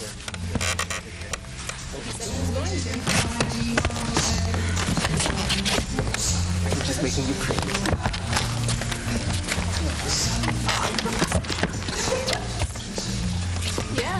I'm just making you crazy. Yeah.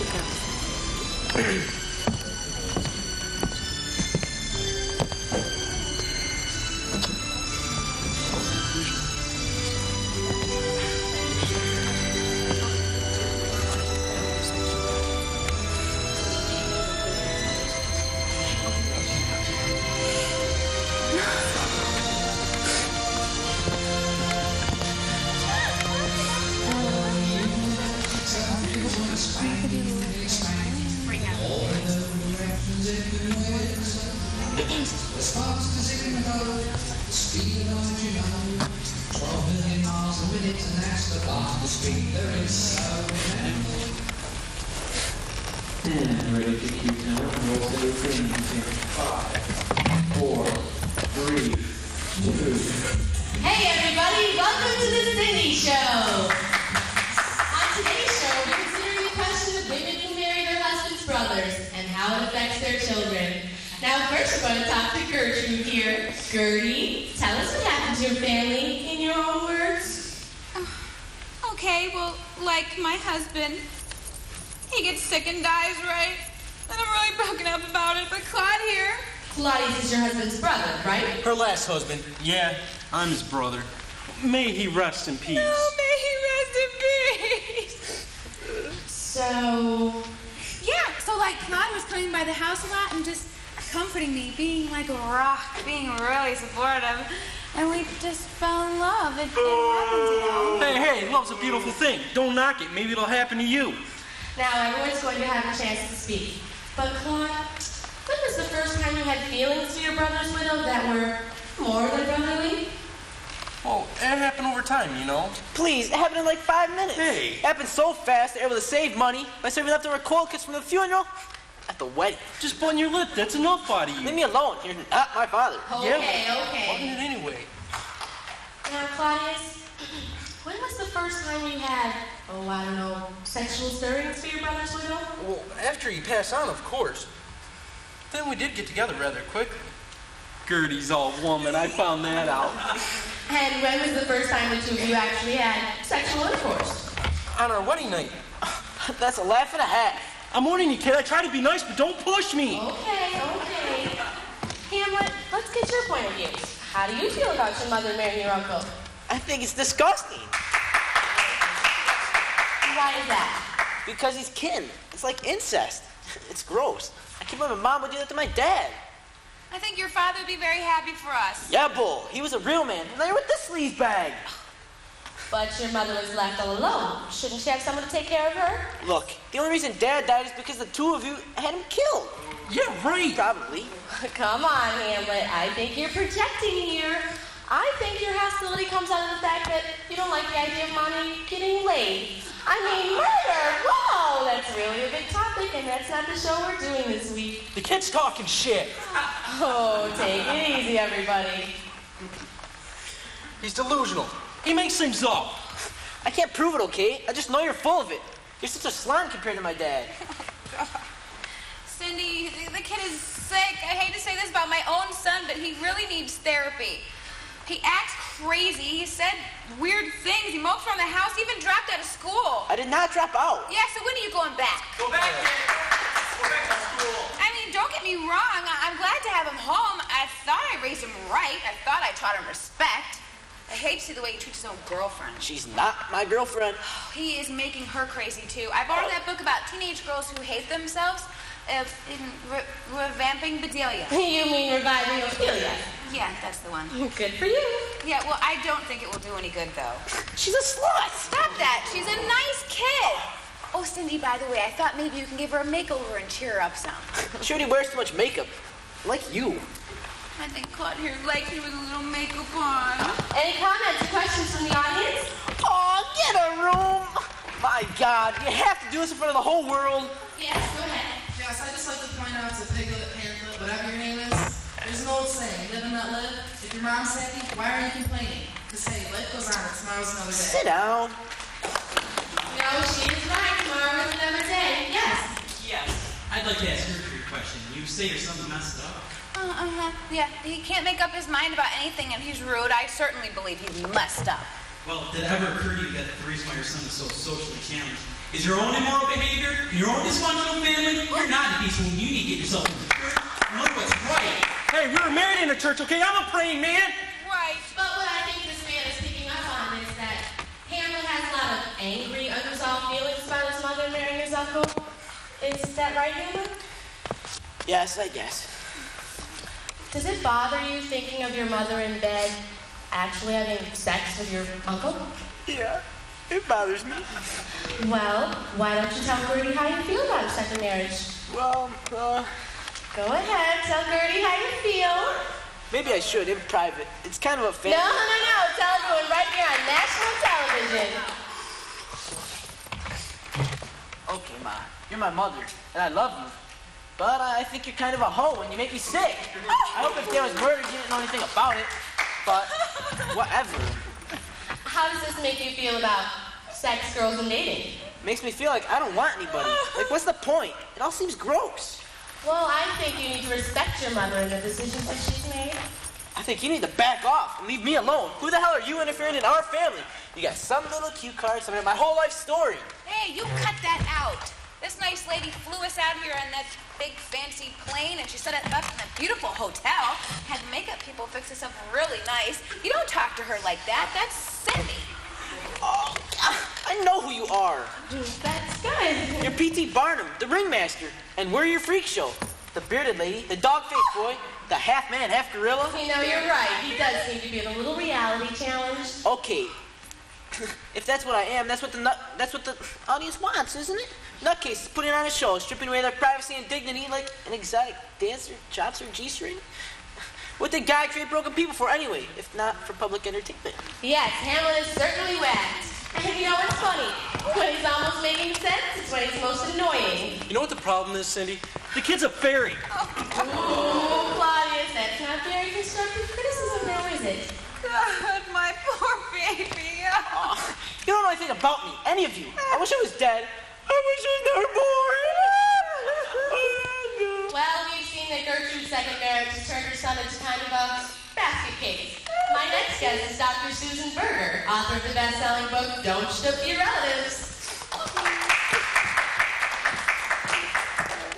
Okay. And ready to cue time. We'll say things in 5, 4, 3, 2. Hey everybody, welcome to the Cindy Show. On today's show, we're considering the question of women who marry their husband's brothers and how it affects their children. Now first we're going to talk to Gertrude here. Gertie, tell us what happened to your family in your own words. Okay, well, like my husband, he gets sick and dies, right? And I'm really broken up about it, but Claude here. Claudius is your husband's brother, right? Her last husband. Yeah, I'm his brother. May he rest in peace. No, may he rest in peace. So... Yeah, so like Claude was coming by the house a lot and just comforting me, being like a rock, being really supportive. And we just fell in love. It happened, you know. Hey, love's a beautiful thing. Don't knock it. Maybe it'll happen to you. Now everyone's going to have a chance to speak. But Claude, when was the first time you had feelings for your brother's widow that were more than brotherly? Well, it happened over time, you know. Please, it happened in like 5 minutes. Hey. It happened so fast, they're able to save money by serving leftover cold cuts from the funeral at the wedding. Just button your lip. That's enough out of you. Leave me alone. You're not my father. Okay. Button it anyway. Now, Claudius, when was the first time you had, I don't know, sexual stirrings for your brother's widow? Well, after he passed on, of course. Then we did get together rather quickly. Gertie's all woman. I found that out. And when was the first time the two of you actually had sexual intercourse? On our wedding night. That's a laugh and a half. I'm warning you, kid. I try to be nice, but don't push me. Okay. Hamlet, let's get your point of view. How do you feel about your mother marrying your uncle? I think it's disgusting. Why is that? Because he's kin. It's like incest. It's gross. I can't believe my mom would do that to my dad. I think your father would be very happy for us. Yeah, bull. He was a real man. And they're with this sleaze bag. But your mother was left all alone. Shouldn't she have someone to take care of her? Look, the only reason Dad died is because the two of you had him killed. Yeah, right. Probably. Come on, Hamlet. I think you're projecting here. I think your hostility comes out of the fact that you don't like the idea of mommy getting laid. I mean, murder! Whoa! That's really a big topic, and that's not the show we're doing this week. The kid's talking shit. Oh, take it easy, everybody. He's delusional. He makes things up. I can't prove it, okay? I just know you're full of it. You're such a slime compared to my dad. Cindy, the kid is sick. I hate to say this about my own son, but he really needs therapy. He acts crazy. He said weird things. He moped around the house. He even dropped out of school. I did not drop out. Yeah, so when are you going back? Go back, kid. Go back to school. I mean, don't get me me wrong. I'm glad to have him home. I thought I raised him right. I thought I taught him respect. I hate to see the way he treats his own girlfriend. She's not my girlfriend. He is making her crazy, too. I borrowed that book about teenage girls who hate themselves, revamping Bedelia. You mean reviving Ophelia? Yeah, that's the one. Good for you. Yeah, well, I don't think it will do any good, though. She's a slut. Stop that. She's a nice kid. Oh, Cindy, by the way, I thought maybe you can give her a makeover and cheer her up some. She already wears too much makeup. Like you. I think Claude here likes me with a little makeup on. Any comments or questions from the audience? Oh, get a room. My God, you have to do this in front of the whole world. Yes, go ahead. Yes, I'd just like to point out to Piglet, Panther, whatever your name is, there's an old saying, live and not live. If your mom's happy, why are you complaining? Because, hey, life goes on, tomorrow's another day. Sit down. No, she is right. Tomorrow is another day. Yes. Yes. I'd like to ask Gertrude a question. You say your son's messed up. Yeah, he can't make up his mind about anything, and he's rude. I certainly believe he's messed up. Well, did it ever occur to you that the reason why your son is so socially challenged is your own immoral behavior, your own dysfunctional family? You're not a decent woman. You need to get yourself in the church. Know what's right. Hey, we were married in a church, okay? I'm a praying man. Right. But what I think this man is picking up on is that Hamlet has a lot of angry, unresolved feelings about his mother marrying his uncle. Is that right, Hamlet? Yes, I guess. Does it bother you thinking of your mother in bed actually having sex with your uncle? Yeah, it bothers me. Well, why don't you tell Gertie how you feel about a second marriage? Well, Go ahead, tell Gertie how you feel. maybe I should in private. It's kind of a No, family. tell everyone right here on national television. Okay, Ma, you're my mother, and I love you. But I think you're kind of a hoe and you make me sick. I hope if there was murder, you didn't know anything about it. But whatever. How does this make you feel about sex, girls, and dating? Makes me feel like I don't want anybody. Like, what's the point? It all seems gross. Well, I think you need to respect your mother and the decisions that she's made. I think you need to back off and leave me alone. Who the hell are you interfering in our family? You got some little cue card, some of my whole life story. Hey, you cut that out. This nice lady flew us out here on that big fancy plane, and she set us up in a beautiful hotel. Had makeup people fix us up really nice. You don't talk to her like that. That's Cindy. Oh, I know who you are. That's good. You're P.T. Barnum, the ringmaster. And we're your freak show. The bearded lady, the dog-faced boy, the half-man, half-gorilla. You know, you're right. He does seem to be in a little reality challenge. Okay. If that's what I am, that's what the audience wants, isn't it? Nutcases putting on a show, stripping away their privacy and dignity like an exotic dancer, chops, or G-string. What did God create broken people for anyway, if not for public entertainment? Yes, Hamlet is certainly whacked. And you know what's funny? When he's almost making sense, it's when he's most annoying. You know what the problem is, Cindy? The kid's a fairy. Oh, Claudius, that's not very constructive criticism now, is it? God, my poor baby. You don't know anything about me, any of you. I wish I was dead. I wish I was never born. Well, we've seen that Gertrude's second marriage has turned her son into kind of a basket case. My next guest is Dr. Susan Berger, author of the best-selling book, Don't Ship Your Relatives.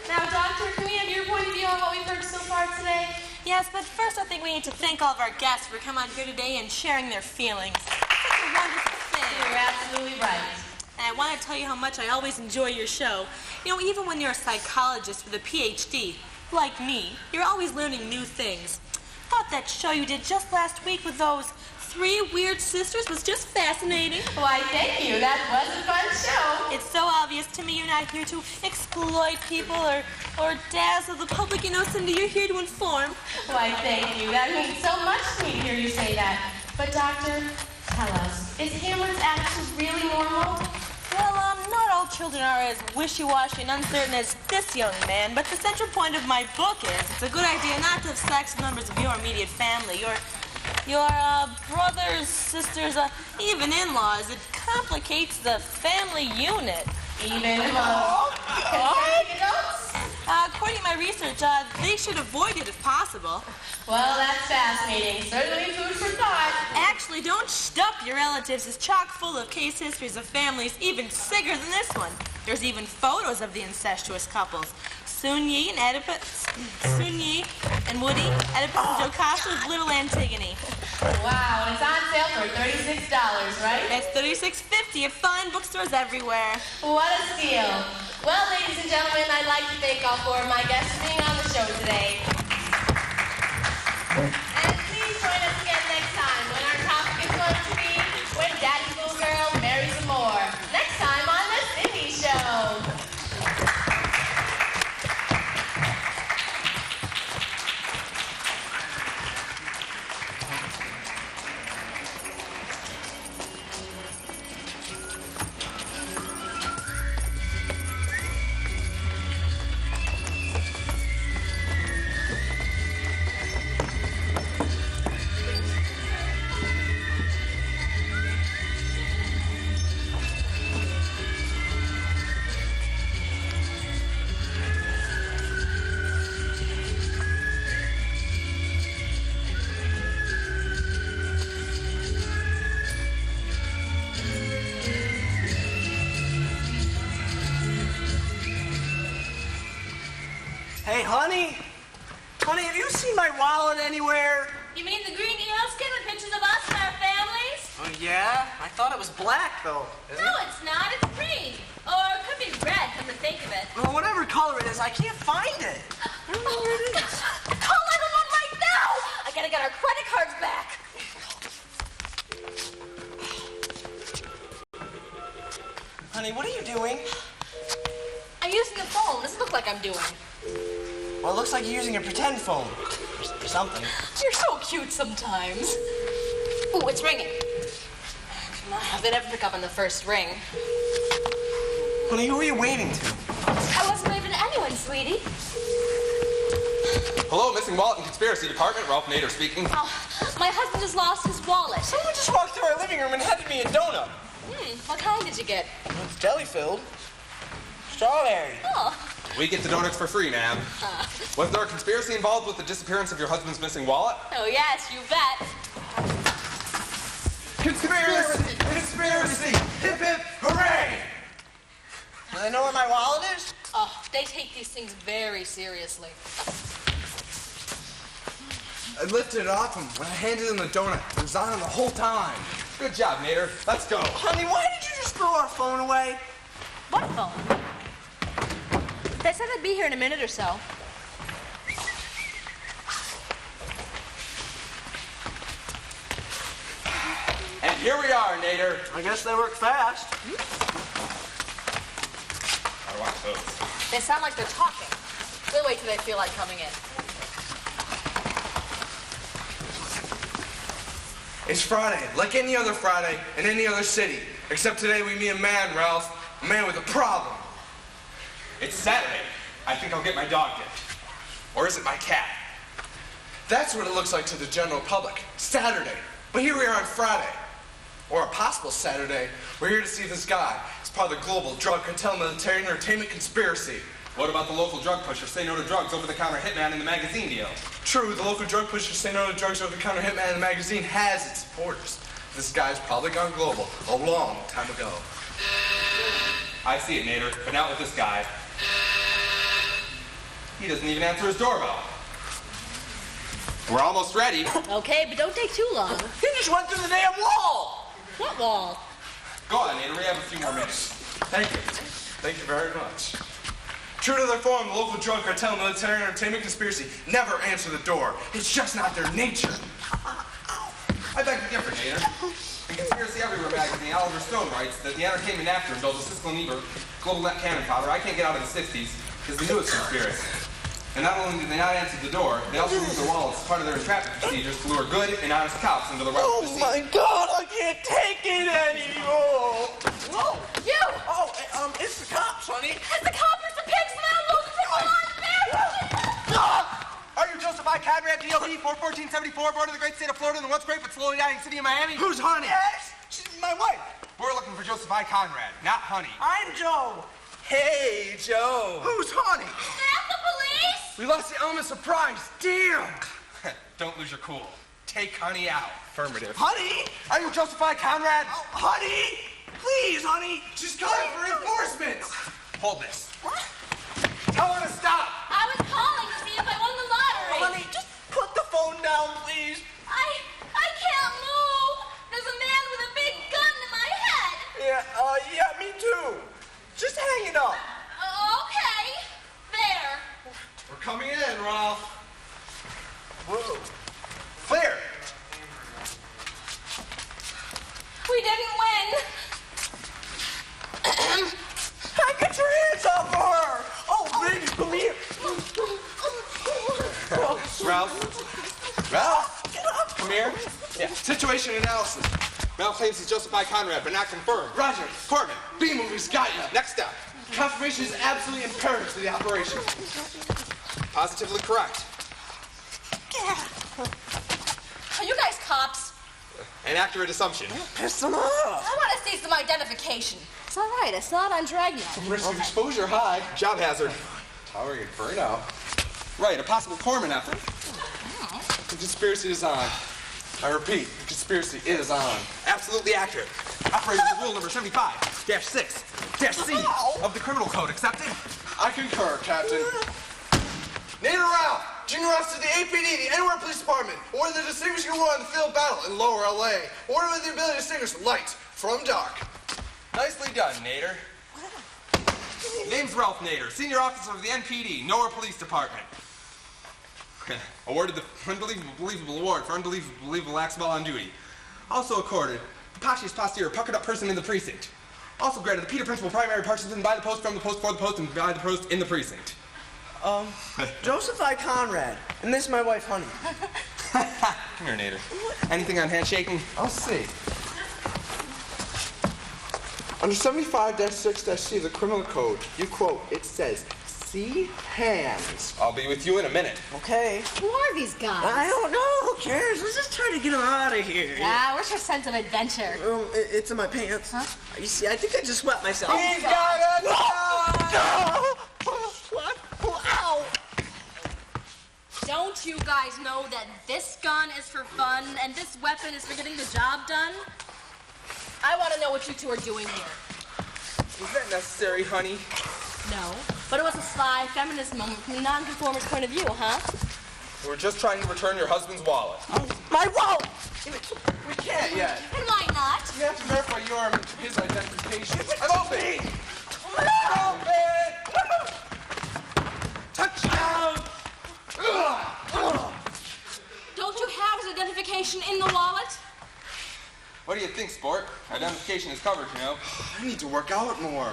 Now, Doctor, can we have your point of view on what we've heard so far today? Yes, but first I think we need to thank all of our guests for coming out here today and sharing their feelings. It's such a wonderful thing. You're absolutely right. And I want to tell you how much I always enjoy your show. You know, even when you're a psychologist with a PhD, like me, you're always learning new things. Thought that show you did just last week with those 3 weird sisters was just fascinating. Why, thank you. That was a fun show. It's so obvious to me you're not here to exploit people or dazzle the public. You know, Cindy, you're here to inform. Why, thank you. That means so much to me to hear you say that. But, Doctor, tell us, is Hamlet's attitude really normal? Well, not all children are as wishy-washy and uncertain as this young man, but the central point of my book is it's a good idea not to have sex with members of your immediate family, your brothers, sisters, even in-laws. It complicates the family unit. Even among concerning adults? According to my research, they should avoid it if possible. Well, that's fascinating. Certainly food for thought. Actually, don't stuff your relatives. It's chock full of case histories of families even sicker than this one. There's even photos of the incestuous couples. Sun-Yi and Oedipus. Sun-Yi and Woody, Oedipus and Jocasta with little Antigone. Wow, and it's on sale for $36, right? It's $36.50 at fine bookstores everywhere. What a steal. Well, ladies and gentlemen, I'd like to thank all four of my guests for being on the show today. And please join us again next time when our topic is going to be When Daddy's Little Girl Marries Some More. Next time on The Cindy Show. Hey, honey. Honey, have you seen my wallet anywhere? You mean the green eoskin with pictures of us and our families? Oh, yeah? I thought it was black, though. No, it's not. It's green. Or it could be red, come to think of it. Well, whatever color it is, I can't find it. I don't know where it is. Call 911 right now! I gotta get our credit cards back. Honey, what are you doing? I'm using the phone. Doesn't look like I'm doing. Well, it looks like you're using a pretend phone. Or something. You're so cute sometimes. Ooh, it's ringing. Come on, they never pick up on the first ring. Honey, who are you waving to? I wasn't waving to anyone, sweetie. Hello, Missing Wallet and Conspiracy Department. Ralph Nader speaking. Oh, my husband has lost his wallet. Someone just walked through our living room and handed me a donut. What kind did you get? It's jelly-filled. Strawberry. Oh. We get the donuts for free, ma'am. Was there a conspiracy involved with the disappearance of your husband's missing wallet? Oh, yes, you bet. Conspiracy! Conspiracy! Hip hip hooray! Do they know where my wallet is? Oh, they take these things very seriously. I lifted it off him when I handed him the donut. It was on him the whole time. Good job, Nader. Let's go. Honey, why did you just throw our phone away? What phone? They said they'd be here in a minute or so. And here we are, Nader. I guess they work fast. How do I watch those? They sound like they're talking. We'll wait till they feel like coming in. It's Friday, like any other Friday in any other city. Except today we meet a man, Ralph. A man with a problem. It's Saturday. I think I'll get my dog gift. Or is it my cat? That's what it looks like to the general public. Saturday. But here we are on Friday. Or a possible Saturday. We're here to see this guy. He's part of the global drug cartel military entertainment conspiracy. What about the local drug pusher? Say no to drugs, over-the-counter hitman in the magazine deal. True, the local drug pusher Say No to Drugs over-the-counter hitman in the magazine has its supporters. This guy's probably gone global a long time ago. I see it, Nader, but not with this guy. He doesn't even answer his doorbell. We're almost ready. Okay, but don't take too long. He just went through the damn wall. What wall? Go on, Nader, we have a few more minutes. Thank you. Thank you very much. True to their form, the local drug cartel military entertainment conspiracy never answer the door. It's just not their nature. I beg to differ, Nader. In Conspiracy Everywhere magazine, Oliver Stone writes that the entertainment actor built a Siskel and Ebert global net cannon powder I can't get out of the 60s is the newest conspiracy. And not only did they not answer the door, they also used their wallets as part of their entrapment procedures to lure good and honest cops into the right Oh of the my God, I can't take it anymore. Whoa, you! Oh, it's the cops, honey. It's the coppers, the pigs, and I'm looking for Are you Joseph I. Conrad, DLD 41474, born of the great state of Florida, in the once great but slowly dying city of Miami? Who's honey? Yes, she's my wife. We're looking for Joseph I. Conrad, not Honey. I'm Joe. Hey, Joe. Who's Honey? Not the police! We lost the element of surprise. Damn. Don't lose your cool. Take honey out. Affirmative. Honey? Are you Joseph I. Conrad? Oh, honey, please, honey. She's calling for reinforcements. Hold this. Tell her to stop. win. Hey, get your hands off of her! Oh, baby, come here. Ralph? Get up. Come here. Yeah. Situation analysis. Mel claims he's justified Conrad, but not confirmed. Roger. Corbin, B-movie's got you. next step. Confirmation is absolutely imperative to the operation. Positively correct. Are you guys cops? An accurate assumption. Piss them off. I want to see some identification. It's all right. It's not on Dragnet. Risk of exposure high. Job hazard. Tolerated burnout. Right, a possible Corman effort. The conspiracy is on. I repeat, the conspiracy is on. Absolutely accurate. Operating rule number 75-6-C of the criminal code. Accepted? I concur, Captain. Nader Ralph, Junior Officer of the APD, the Anywhere Police Department, order the distinguished war on the field of battle in Lower LA. Order with the ability to distinguish light from dark. Nicely done, Nader. Name's Ralph Nader, Senior Officer of the NPD, Nowhere Police Department. Awarded the Unbelievable Award for unbelievable acts while on duty. Also accorded the Pashiest posterior puckered up person in the precinct. Also granted the Peter Principal primary participant by the post, from the post, for the post, and by the post in the precinct. Joseph I. Conrad, and this is my wife, Honey. Come here, Nader. Anything on handshaking? I'll see. Under 75-6-C of the criminal code, you quote, it says, see hands. I'll be with you in a minute. Okay. Who are these guys? I don't know. Who cares? Let's just try to get him out of here. Ah, where's your sense of adventure? It's in my pants. Huh? You see, I think I just wet myself. He's got a gun! What? Ow! Don't you guys know that this gun is for fun and this weapon is for getting the job done? I want to know what you two are doing here. Is that necessary, honey? No, but it was a sly feminist moment from the nonconformist point of view, huh? We're just trying to return your husband's wallet. My wallet! We can't yet. And why not? We have to verify your and his identification. I'm open! Touchdown! Don't you have his identification in the wallet? What do you think, sport? Identification is covered, you know. I need to work out more.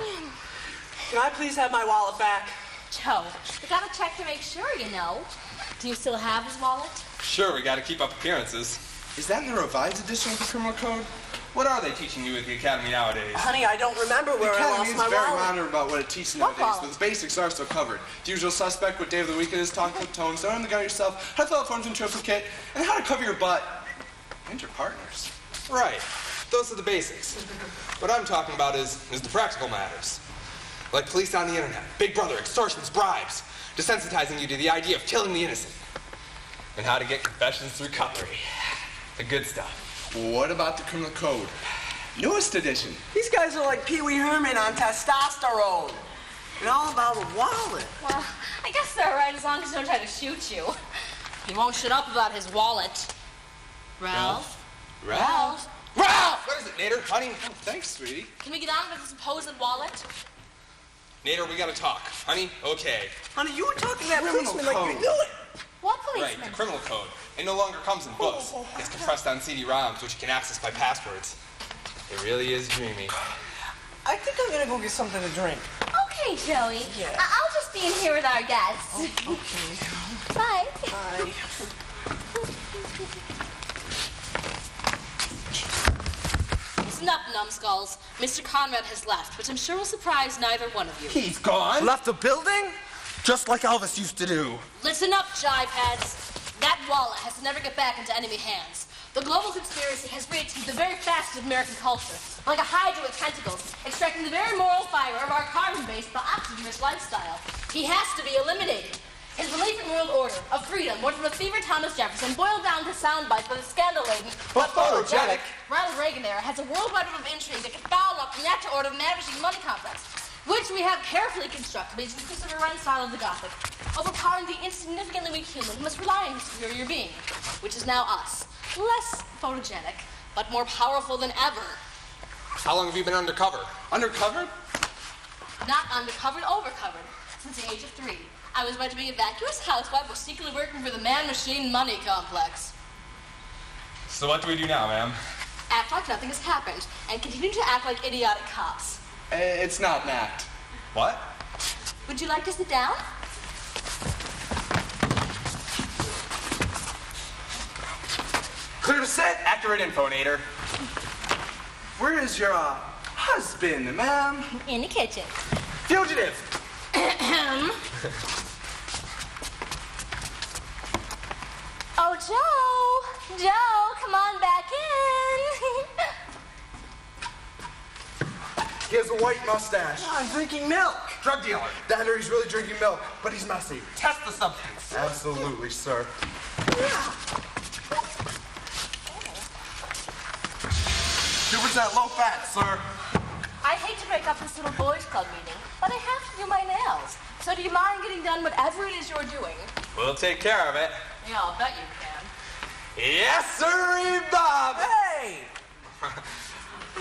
Can I please have my wallet back? Joe, we gotta check to make sure, you know. Do you still have his wallet? Sure, we gotta keep up appearances. Is that in the revised edition of the criminal code? What are they teaching you at the academy nowadays? Honey, I don't remember where The I Academy lost is my very wallet. modern about what it teaches What nowadays, wallet? but the basics are still covered. The usual suspect, what day of the week it is, talk with tones, don't the gun yourself, how to fill out forms in triplicate, and how to cover your butt. And your partners. Right. Those are the basics. What I'm talking about is the practical matters. Like police on the internet, Big Brother, extortions, bribes, desensitizing you to the idea of killing the innocent. And how to get confessions through cutlery. The good stuff. What about the criminal code? Newest edition. These guys are like Pee Wee Herman on testosterone. And all about a wallet. Well, I guess they're right as long as they don't try to shoot you. He won't shut up about his wallet. Ralph? Ralph? Ralph! What is it, Nader? Honey? Oh, thanks, sweetie. Can we get on with this supposed wallet? Nader, we gotta talk. Honey? Okay. Honey, you were talking to that Criminal policeman like you code. knew it. What Right, policeman? the criminal code. It no longer comes in books. It's compressed on CD-ROMs, which you can access by passwords. It really is dreamy. I think I'm gonna go get something to drink. Okay, Joey. Yeah. I'll just be in here with our guests. Okay. Bye. Bye. Listen up, numbskulls. Mr. Conrad has left, which I'm sure will surprise neither one of you. He's gone? Left the building? Just like Elvis used to do. Listen up, jiveheads. That wallet has to never get back into enemy hands. The global conspiracy has reached the very facets of American culture, like a hydra with tentacles, extracting the very moral fiber of our carbon-based but oxygen-rich lifestyle. He has to be eliminated. His belief in world order, of freedom, more than the fever Thomas Jefferson, boiled down to sound bites by the scandal-laden But photogenic. Ronald Reagan era, has a worldwide web of intrigue that can foul up the natural order of the mad-machine money complex, which we have carefully constructed based on the Christopher Wren style of the Gothic, overpowering the insignificantly weak human who must rely on his superior being, which is now us. Less photogenic, but more powerful than ever. How long have you been undercover? Undercover? Not undercovered, overcovered. Since the age of 3, I was bred to be a vacuous housewife was secretly working for the man-machine money complex. So what do we do now, ma'am? act like nothing has happened, and continue to act like idiotic cops. It's not an act. What? Would you like to sit down? Clear to sit. Accurate info, Nader. Where is your husband, ma'am? In the kitchen. Fugitive. Oh, Joe! Joe, come on back in. He has a white mustache. I'm drinking milk. Drug dealer. That or he's really drinking milk, but he's messy. Test the substance. Absolutely, sir. % low fat, sir. I hate to break up this little boys' club meeting, but I have to do my nails. So do you mind getting done whatever it is you're doing? We'll take care of it. Yeah, I'll bet you can. Yes, sirree, Bob. Hey!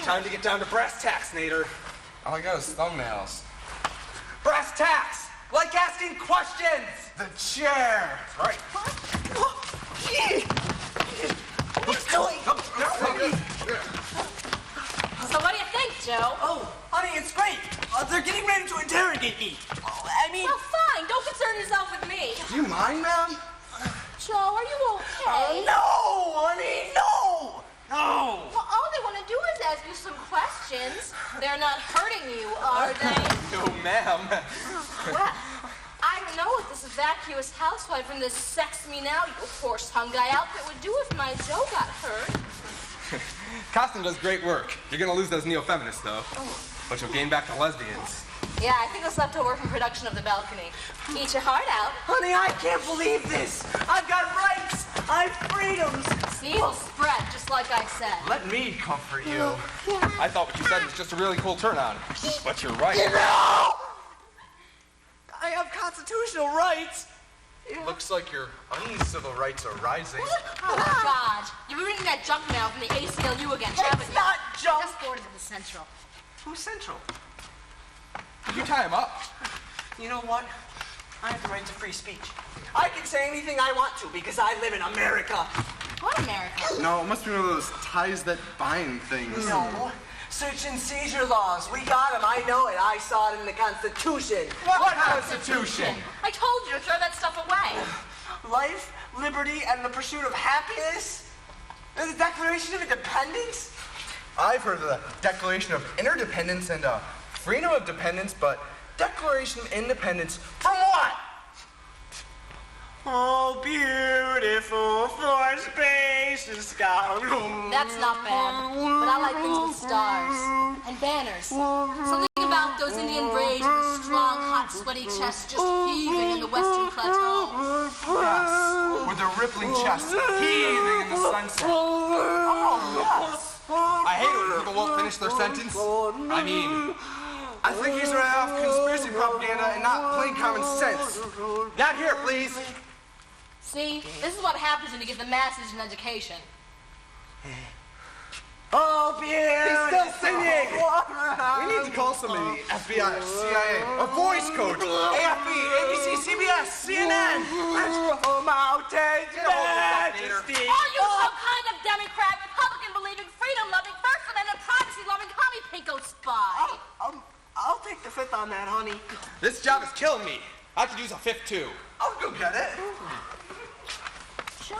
Time to get down to brass tacks, Nader. All I got is thumbnails. Brass tacks! Like asking questions! The chair. Right. What's doing? So what do you think, Joe? Oh, honey, it's great. They're getting ready to interrogate me. Well, fine. Don't concern yourself with me. Do you mind, ma'am? Joe, are you okay? No, honey, no. No. Well, all they want to do is ask you some questions. They're not hurting you, are they? No, ma'am. Well, I don't know what this vacuous housewife in this sex me now, you horse-hung guy outfit would do if my Joe got hurt. Costume does great work. You're gonna lose those neo-feminists, though. But you'll gain back the lesbians. Yeah, I think it's left over from production of The Balcony. Eat your heart out. Honey, I can't believe this. I've got rights. I've freedoms. See, it'll spread, just like I said. Let me comfort you. I thought what you said was just a really cool turn-on. But you're right. No! I have constitutional rights. Looks like your uncivil rights are rising. Oh, God. You're reading that junk mail from the ACLU again, haven't you? It's not junk. Just boarded to the Central. Who's Central? You tie him up. You know what? I have the right to free speech. I can say anything I want to because I live in America. What America? No, it must be one of those ties that bind things. No. Search and seizure laws. We got them. I know it. I saw it in the Constitution. What Constitution? I told you to throw that stuff away. Life, liberty, and the pursuit of happiness? And the Declaration of Independence? I've heard of the Declaration of Interdependence and Freedom of Dependence, but Declaration of Independence from what? Oh, beautiful for space and sky. That's not bad, but I like things with stars and banners. Something about those Indian braves with a strong, hot, sweaty chests just heaving in the western plateau. Yes, with their rippling chests heaving in the sunset. Oh, yes. I hate it when people won't finish their sentence. I think he's running off conspiracy propaganda and not plain common sense. Not here, please. See, this is what happens when you give the masses an education. Oh, beautiful. He's still singing. We need to call somebody. FBI, CIA, a voice coach, AFB, ABC, CBS, CNN. Mountain Majesty. Are you some kind of Democrat, Republican-believing, freedom-loving, First Amendment, privacy-loving, commie pinko spy? I'll take the fifth on that, honey. This job is killing me. I could use a fifth, too. I'll go get it. Joe,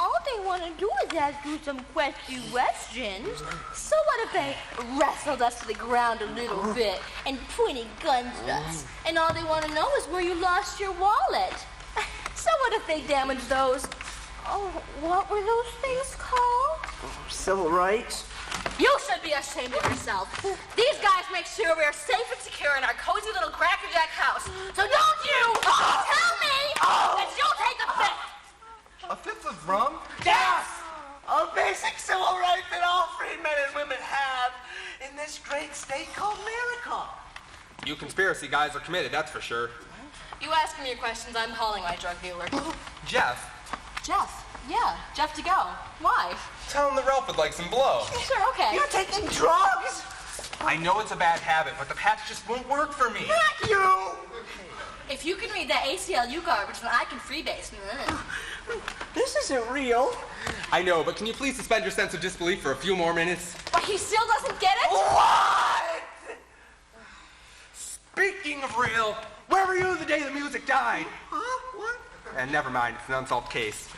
all they want to do is ask you some questions. So what if they wrestled us to the ground a little bit and pointed guns at us? And all they want to know is where you lost your wallet. So what if they damaged those, what were those things called? Civil rights. You should be ashamed of yourself. These guys make sure we're safe and secure in our cozy little crackerjack house. So don't you tell me that you'll take a fifth. A fifth of rum? Yes! A basic civil right that all free men and women have in this great state called America. You conspiracy guys are committed, that's for sure. You ask me your questions, I'm calling my drug dealer. Jeff, Jeff? Yeah, Jeff to go. Why? tell him that Ralph would like some blow. Sure, okay. You're taking drugs? I know it's a bad habit, but the patch just won't work for me. Not you! If you can read that ACLU garbage, then I can freebase. This isn't real. I know, but can you please suspend your sense of disbelief for a few more minutes? But he still doesn't get it? What? Speaking of real, where were you the day the music died? Huh? What? And never mind, it's an unsolved case.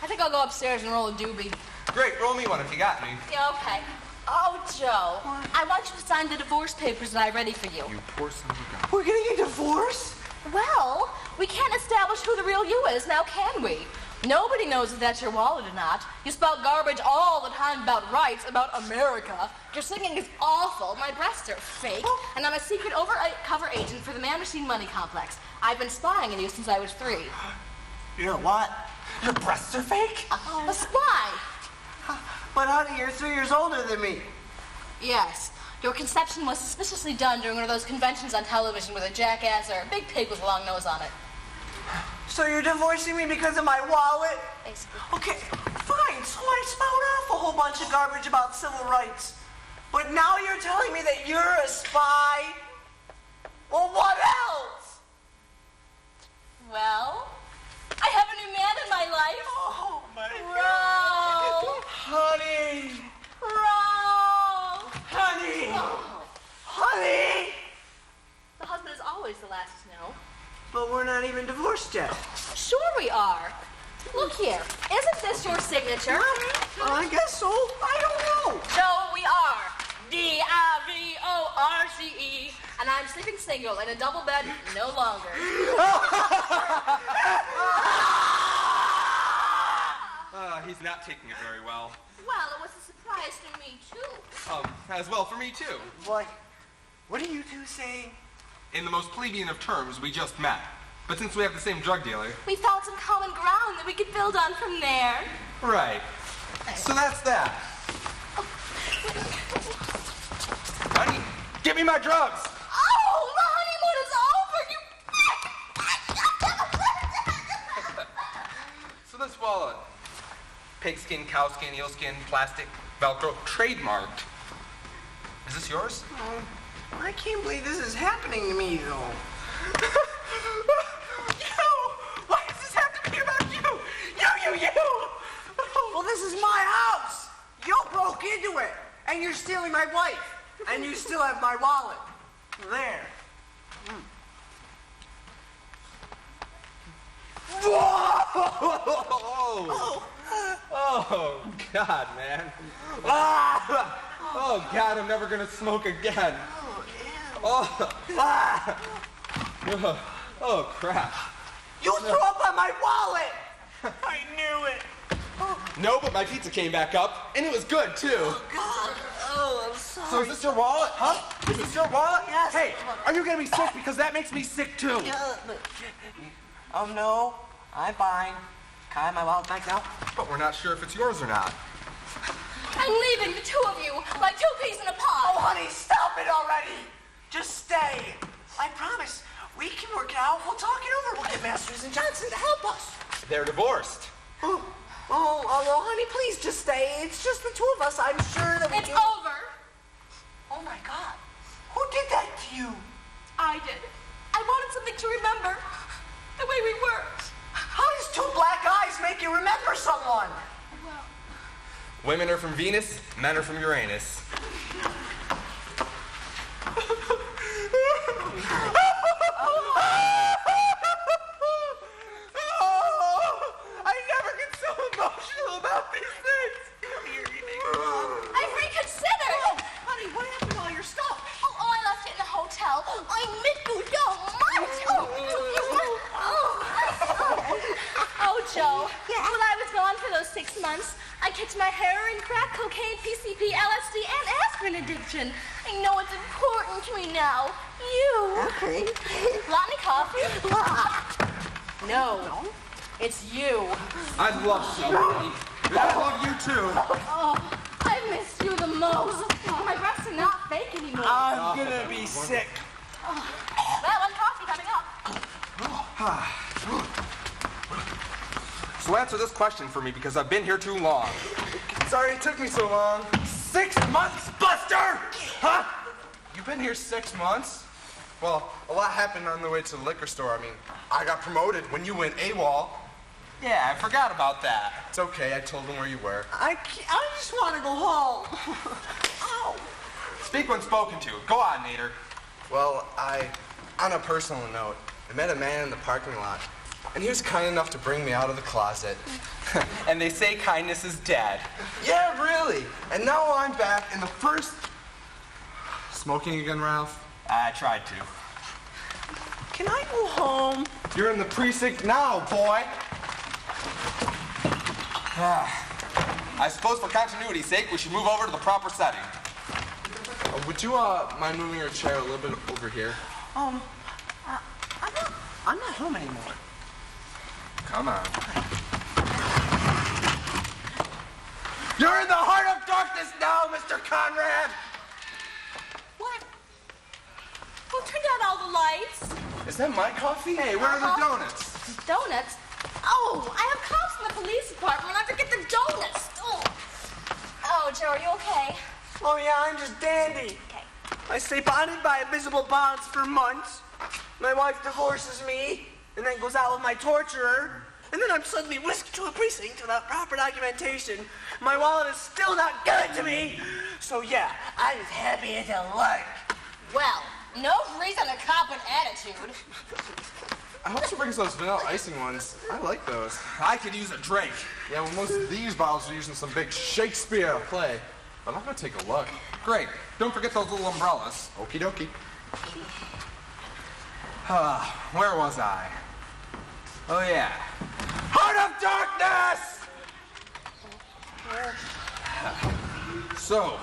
I think I'll go upstairs and roll a doobie. Great, roll me one if you got me. Yeah, okay. Oh, Joe, I want you to sign the divorce papers that I ready for you. You poor son of a gun. We're getting a divorce? Well, we can't establish who the real you is, now can we? Nobody knows if that's your wallet or not. You spout garbage all the time about rights, about America. Your singing is awful. My breasts are fake. And I'm a secret undercover agent for the Man Machine Money Complex. I've been spying on you since I was 3. You're what? Your breasts are fake? A spy. But honey, you're 3 years older than me. Yes. Your conception was suspiciously done during one of those conventions on television with a jackass or a big pig with a long nose on it. So you're divorcing me because of my wallet? Basically. Okay, fine. So I spout off a whole bunch of garbage about civil rights. But now you're telling me that you're a spy? Well, what else? Well, I have a new man in my life. Oh, my Ro! Honey! Ro! Honey! Honey! The husband is always the last to know. But we're not even divorced yet. Sure we are. Look here. Isn't this your signature? I guess so. I don't know. Joe, we are. D-I-V-O-R-C-E. And I'm sleeping single in a double bed no longer. He's not taking it very well. Well, it was a surprise to me, too. As well for me too. What are you two saying? In the most plebeian of terms, we just met. But since we have the same drug dealer... We found some common ground that we could build on from there. Right. So that's that. Honey, give me my drugs! Oh, the honeymoon is over, you... So this wallet. Pigskin, cowskin, eelskin, plastic, Velcro, trademarked. Is this yours? I can't believe this is happening to me, though. Why does this have to be about you? You! Well, this is my house. You broke into it, and you're stealing my wife, and you still have my wallet. There. Whoa! Oh, God, man. Oh, God, I'm never gonna smoke again. Oh, crap. You threw up on my wallet. I knew it. No, but my pizza came back up, and it was good, too. God. Oh, I'm sorry. So is this your wallet, huh? Is this your wallet? Yes. Hey, are you gonna be sick? Because that makes me sick, too. No. I'm fine. Can I have my wallet back now? But we're not sure if it's yours or not. I'm leaving the two of you like 2 peas in a pod. Oh, honey, stop it already. Just stay. I promise. We can work it out. We'll talk it over. We'll get Masters and Johnson to help us. They're divorced. Oh, honey, please just stay. It's just the two of us. I'm sure that we It's can... over. Oh, my God. Who did that to you? I did. I wanted something to remember. The way we were. How does 2 black eyes make you remember someone? Well, Women are from Venus, men are from Uranus. I never get so emotional about these things. I've reconsidered. Honey, what happened to all your stuff? Oh, I left it in the hotel. I miss you so much. Oh, Joe. While I was gone for those 6 months, I kicked my heroin, crack, cocaine, PCP, LSD, and aspirin addiction. I know it's important to me now. You. Okay. Want any coffee? No. It's you. I love somebody. And I love you too. Oh, I miss you the most. My breasts are not fake anymore. I'm gonna be sick. Well, one coffee coming up. So answer this question for me because I've been here too long. Sorry it took me so long. 6 months, Buster! Huh? You've been here 6 months? Well, a lot happened on the way to the liquor store. I mean, I got promoted when you went AWOL. Yeah, I forgot about that. It's okay, I told him where you were. I just want to go home. Ow. Speak when spoken to. Go on, Nader. Well, on a personal note, I met a man in the parking lot, and he was kind enough to bring me out of the closet. And they say kindness is dead. Yeah, really. And now I'm back in the first... Smoking again, Ralph? I tried to. Can I go home? You're in the precinct now, boy. I suppose for continuity's sake, we should move over to the proper setting. Would you mind moving your chair a little bit over here? I'm not home anymore. Come on. You're in the heart of darkness now, Mr. Conrad! What? Who turned out all the lights? Is that my coffee? Hey, where are the donuts? Donuts? Oh, I have cops in the police department and I forget the donuts. Oh, Joe, are you okay? Oh, yeah, I'm just dandy. Okay. I stay bonded by invisible bonds for months. My wife divorces me and then goes out with my torturer. And then I'm suddenly whisked to a precinct without proper documentation. My wallet is still not given to me. So, yeah, I'm as happy as a lark. Well, no reason to cop an attitude. I hope she brings those vanilla icing ones. I like those. I could use a drink. Yeah, well, most of these bottles are using some big Shakespeare play. But I'm gonna take a look. Great. Don't forget those little umbrellas. Okie dokie. Where was I? Oh, yeah. Heart of darkness! So,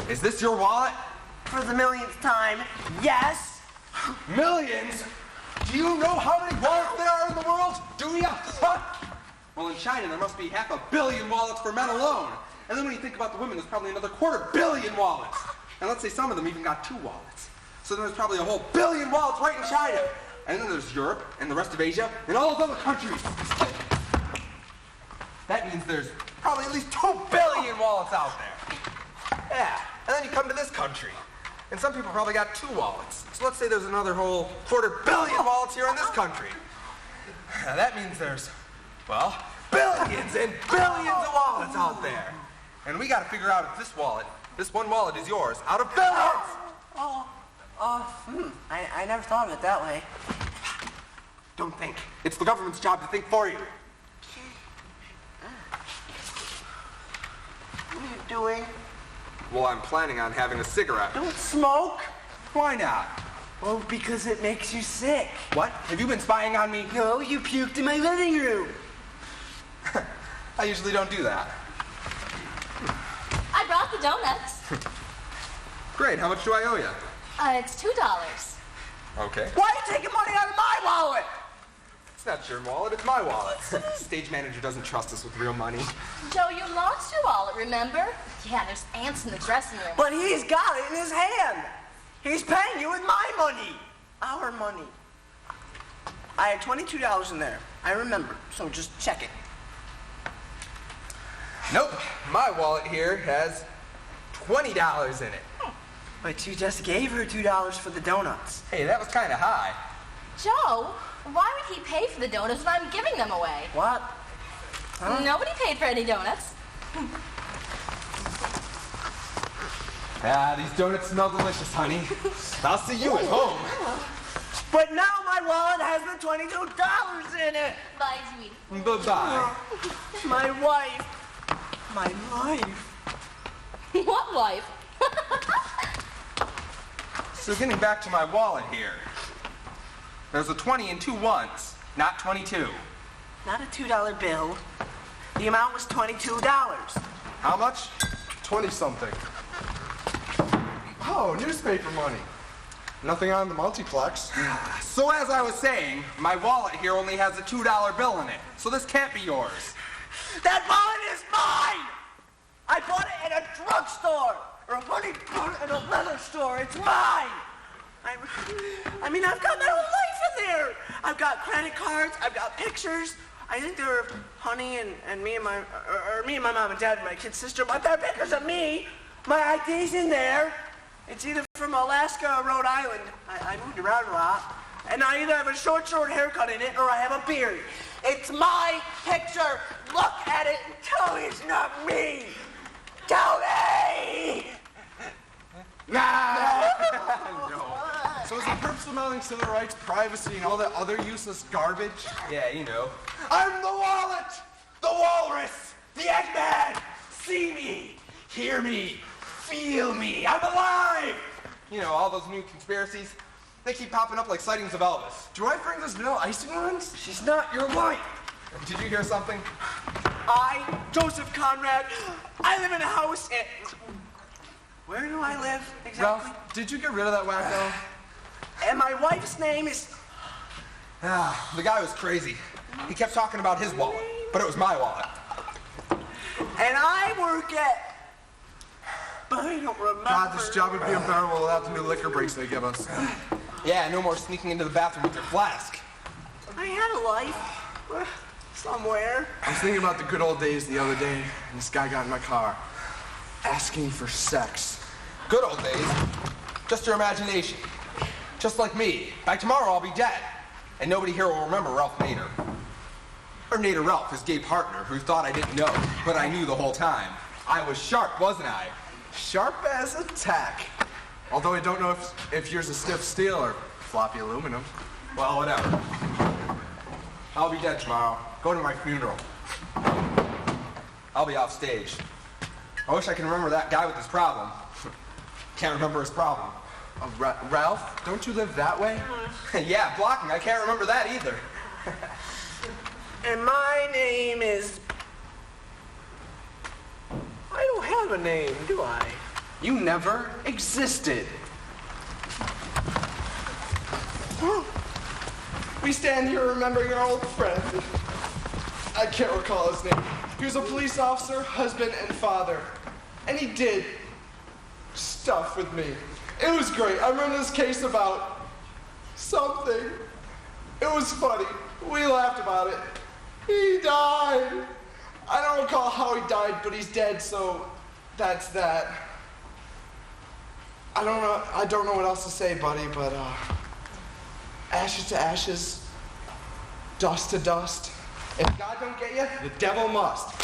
is this your wallet? For the millionth time, yes. Millions? Do you know how many wallets there are in the world? Do ya? Huh? Well, in China, there must be 500 million wallets for men alone. And then when you think about the women, there's probably another 250 million wallets. And let's say some of them even got 2 wallets. So then there's probably a whole billion wallets right in China. And then there's Europe and the rest of Asia and all those other countries. That means there's probably at least 2 billion wallets out there. Yeah, and then you come to this country. And some people probably got 2 wallets. So let's say there's another whole 250 million wallets here in this country. Now that means there's, well, billions and billions of wallets out there. And we got to figure out if this one wallet is yours out of billions. I never thought of it that way. Don't think. It's the government's job to think for you. What are you doing? Well, I'm planning on having a cigarette. Don't smoke. Why not? Oh, because it makes you sick. What? Have you been spying on me? No, you puked in my living room. I usually don't do that. I brought the donuts. Great. How much do I owe you? It's $2. Okay. Why are you taking money out of my wallet? It's not your wallet. It's my wallet. Stage manager doesn't trust us with real money. Joe, you lost your wallet, remember? Yeah, there's ants in the dressing room. But he's got it in his hand. He's paying you with my money. Our money. I had $22 in there. I remember, so just check it. Nope. My wallet here has $20 in it. But you just gave her $2 for the donuts. Hey, that was kind of high. Joe, why would he pay for the donuts when I'm giving them away? What? Huh? Nobody paid for any donuts. Ah, these donuts smell delicious, honey. I'll see you at home. But now my wallet has the $22 in it. Bye, sweetie. Bye-bye. My wife. My life. What wife? So getting back to my wallet here. There's a 20 and 2 ones, not 22. Not a $2 bill. The amount was $22. How much? 20-something. Oh, newspaper money. Nothing on the multiplex. So as I was saying, my wallet here only has a $2 bill in it. So this can't be yours. That wallet is mine! I bought it at a drugstore, or a money at a leather store. It's mine! I mean, I've got my whole life in there. I've got credit cards. I've got pictures. I think there were Honey and me and my mom and dad and my kid sister. But there are pictures of me. My ID's in there. It's either from Alaska or Rhode Island. I moved around a lot. And I either have a short haircut in it or I have a beard. It's my picture. Look at it and tell me it's not me. Tell me! Nah! No. So is the purpose of mounting civil rights, privacy, and all that other useless garbage? Yeah, you know. I'm the wallet, the walrus, the Eggman. See me, hear me, feel me. I'm alive. You know, all those new conspiracies, they keep popping up like sightings of Elvis. Do I bring those vanilla icing ones? She's not your wife. Did you hear something? I, Joseph Conrad, I live in a house at... Where do I live exactly? Ralph, did you get rid of that wacko? And my wife's name is... Ah, the guy was crazy. He kept talking about his wallet, but it was my wallet. And I work at... But I don't remember... God, this job would be unbearable without the new liquor breaks they give us. Yeah, no more sneaking into the bathroom with your flask. I had a life. Somewhere. I was thinking about the good old days the other day, and this guy got in my car, asking for sex. Good old days. Just your imagination. Just like me. By tomorrow I'll be dead. And nobody here will remember Ralph Nader. Or Nader Ralph, his gay partner, who thought I didn't know, but I knew the whole time. I was sharp, wasn't I? Sharp as a tack. Although I don't know if yours is stiff steel or floppy aluminum. Well, whatever. I'll be dead tomorrow. Go to my funeral. I'll be off stage. I wish I could remember that guy with his problem. Can't remember his problem. Ralph, don't you live that way? Yeah, blocking. I can't remember that either. And my name is... I don't have a name, do I? You never existed. We stand here remembering our old friend. I can't recall his name. He was a police officer, husband, and father. And he did stuff with me. It was great. I remember this case about something. It was funny. We laughed about it. He died. I don't recall how he died, but he's dead, so that's that. I don't know what else to say, buddy, but ashes to ashes, dust to dust. If God don't get you, the devil must.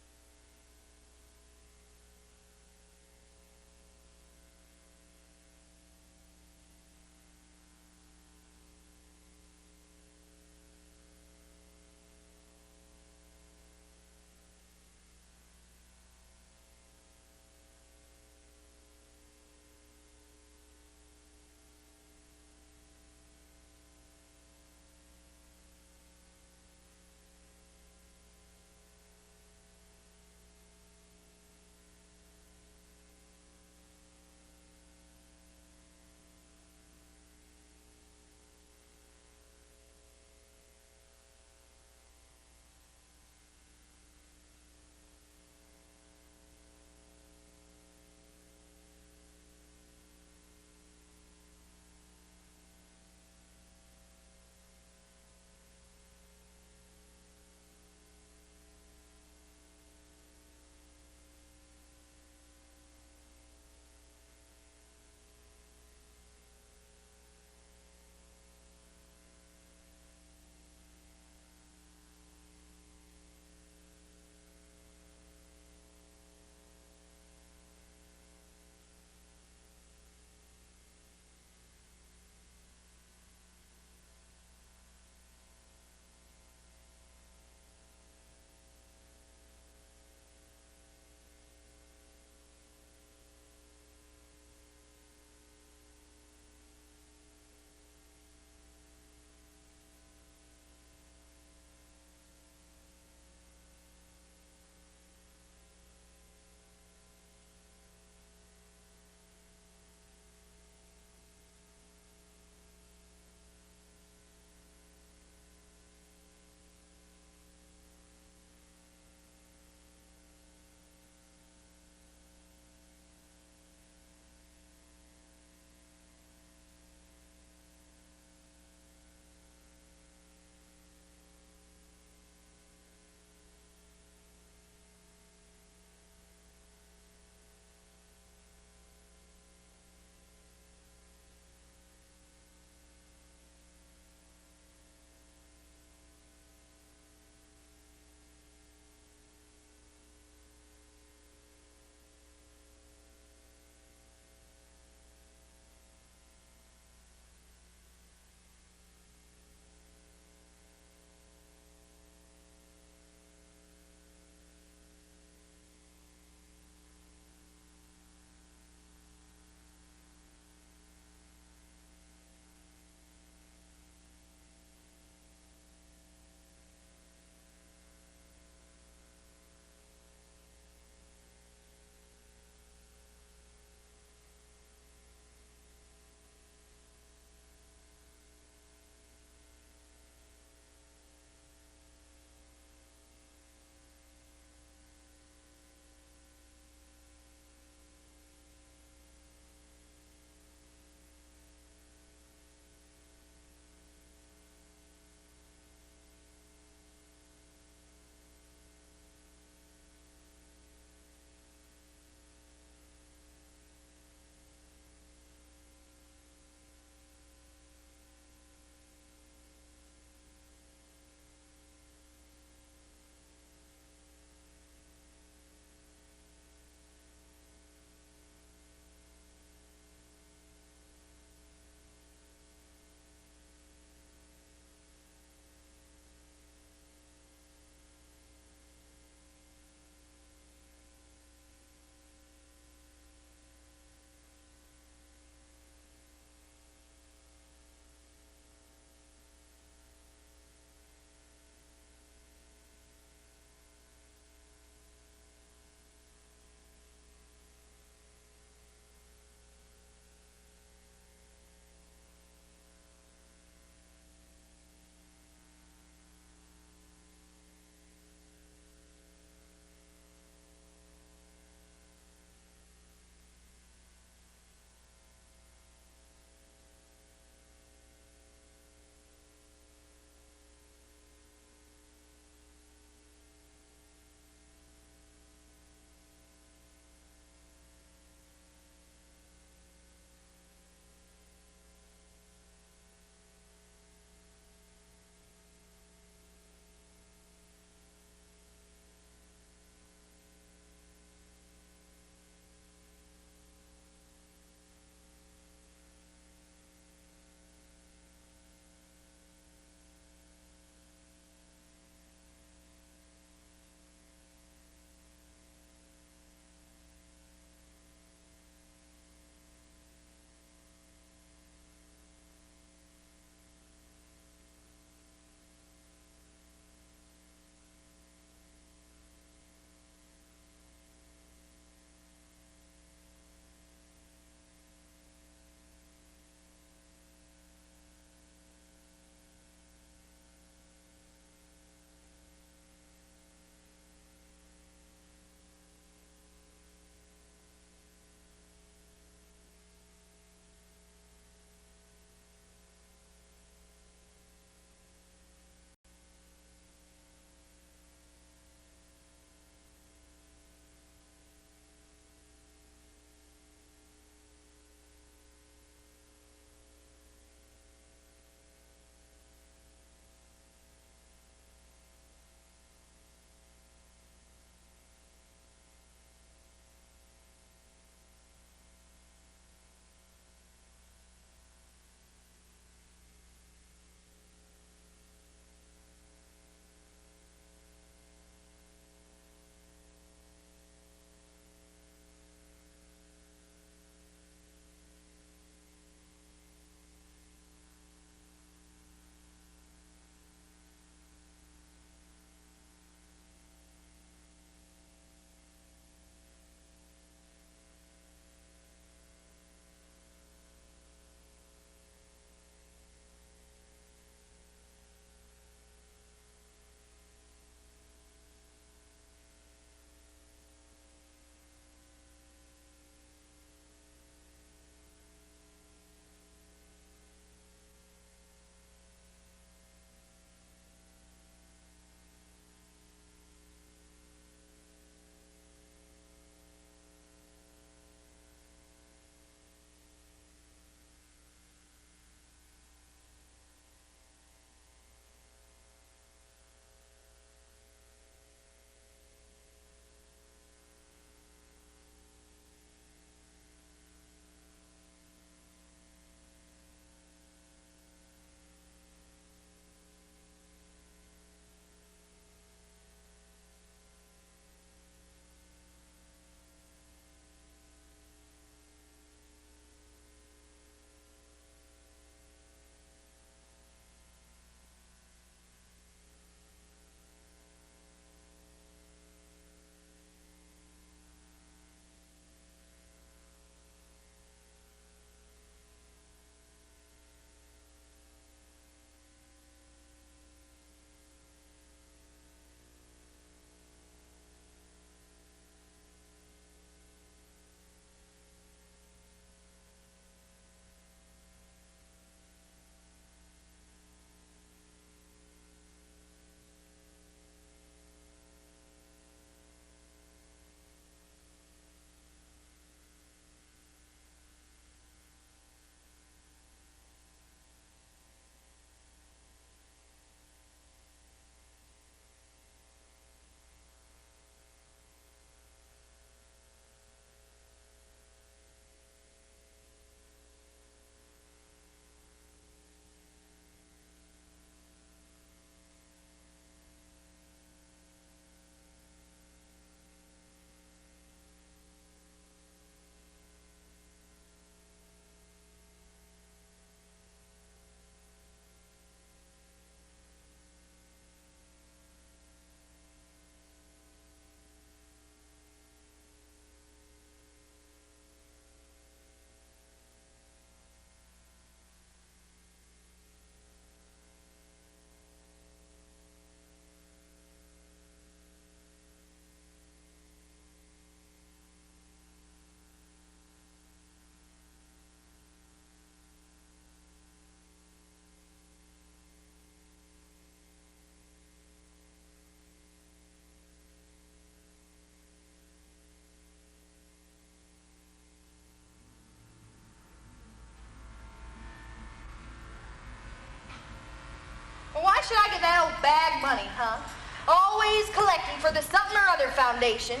should I get that old bag money, huh? Always collecting for the something or other foundation.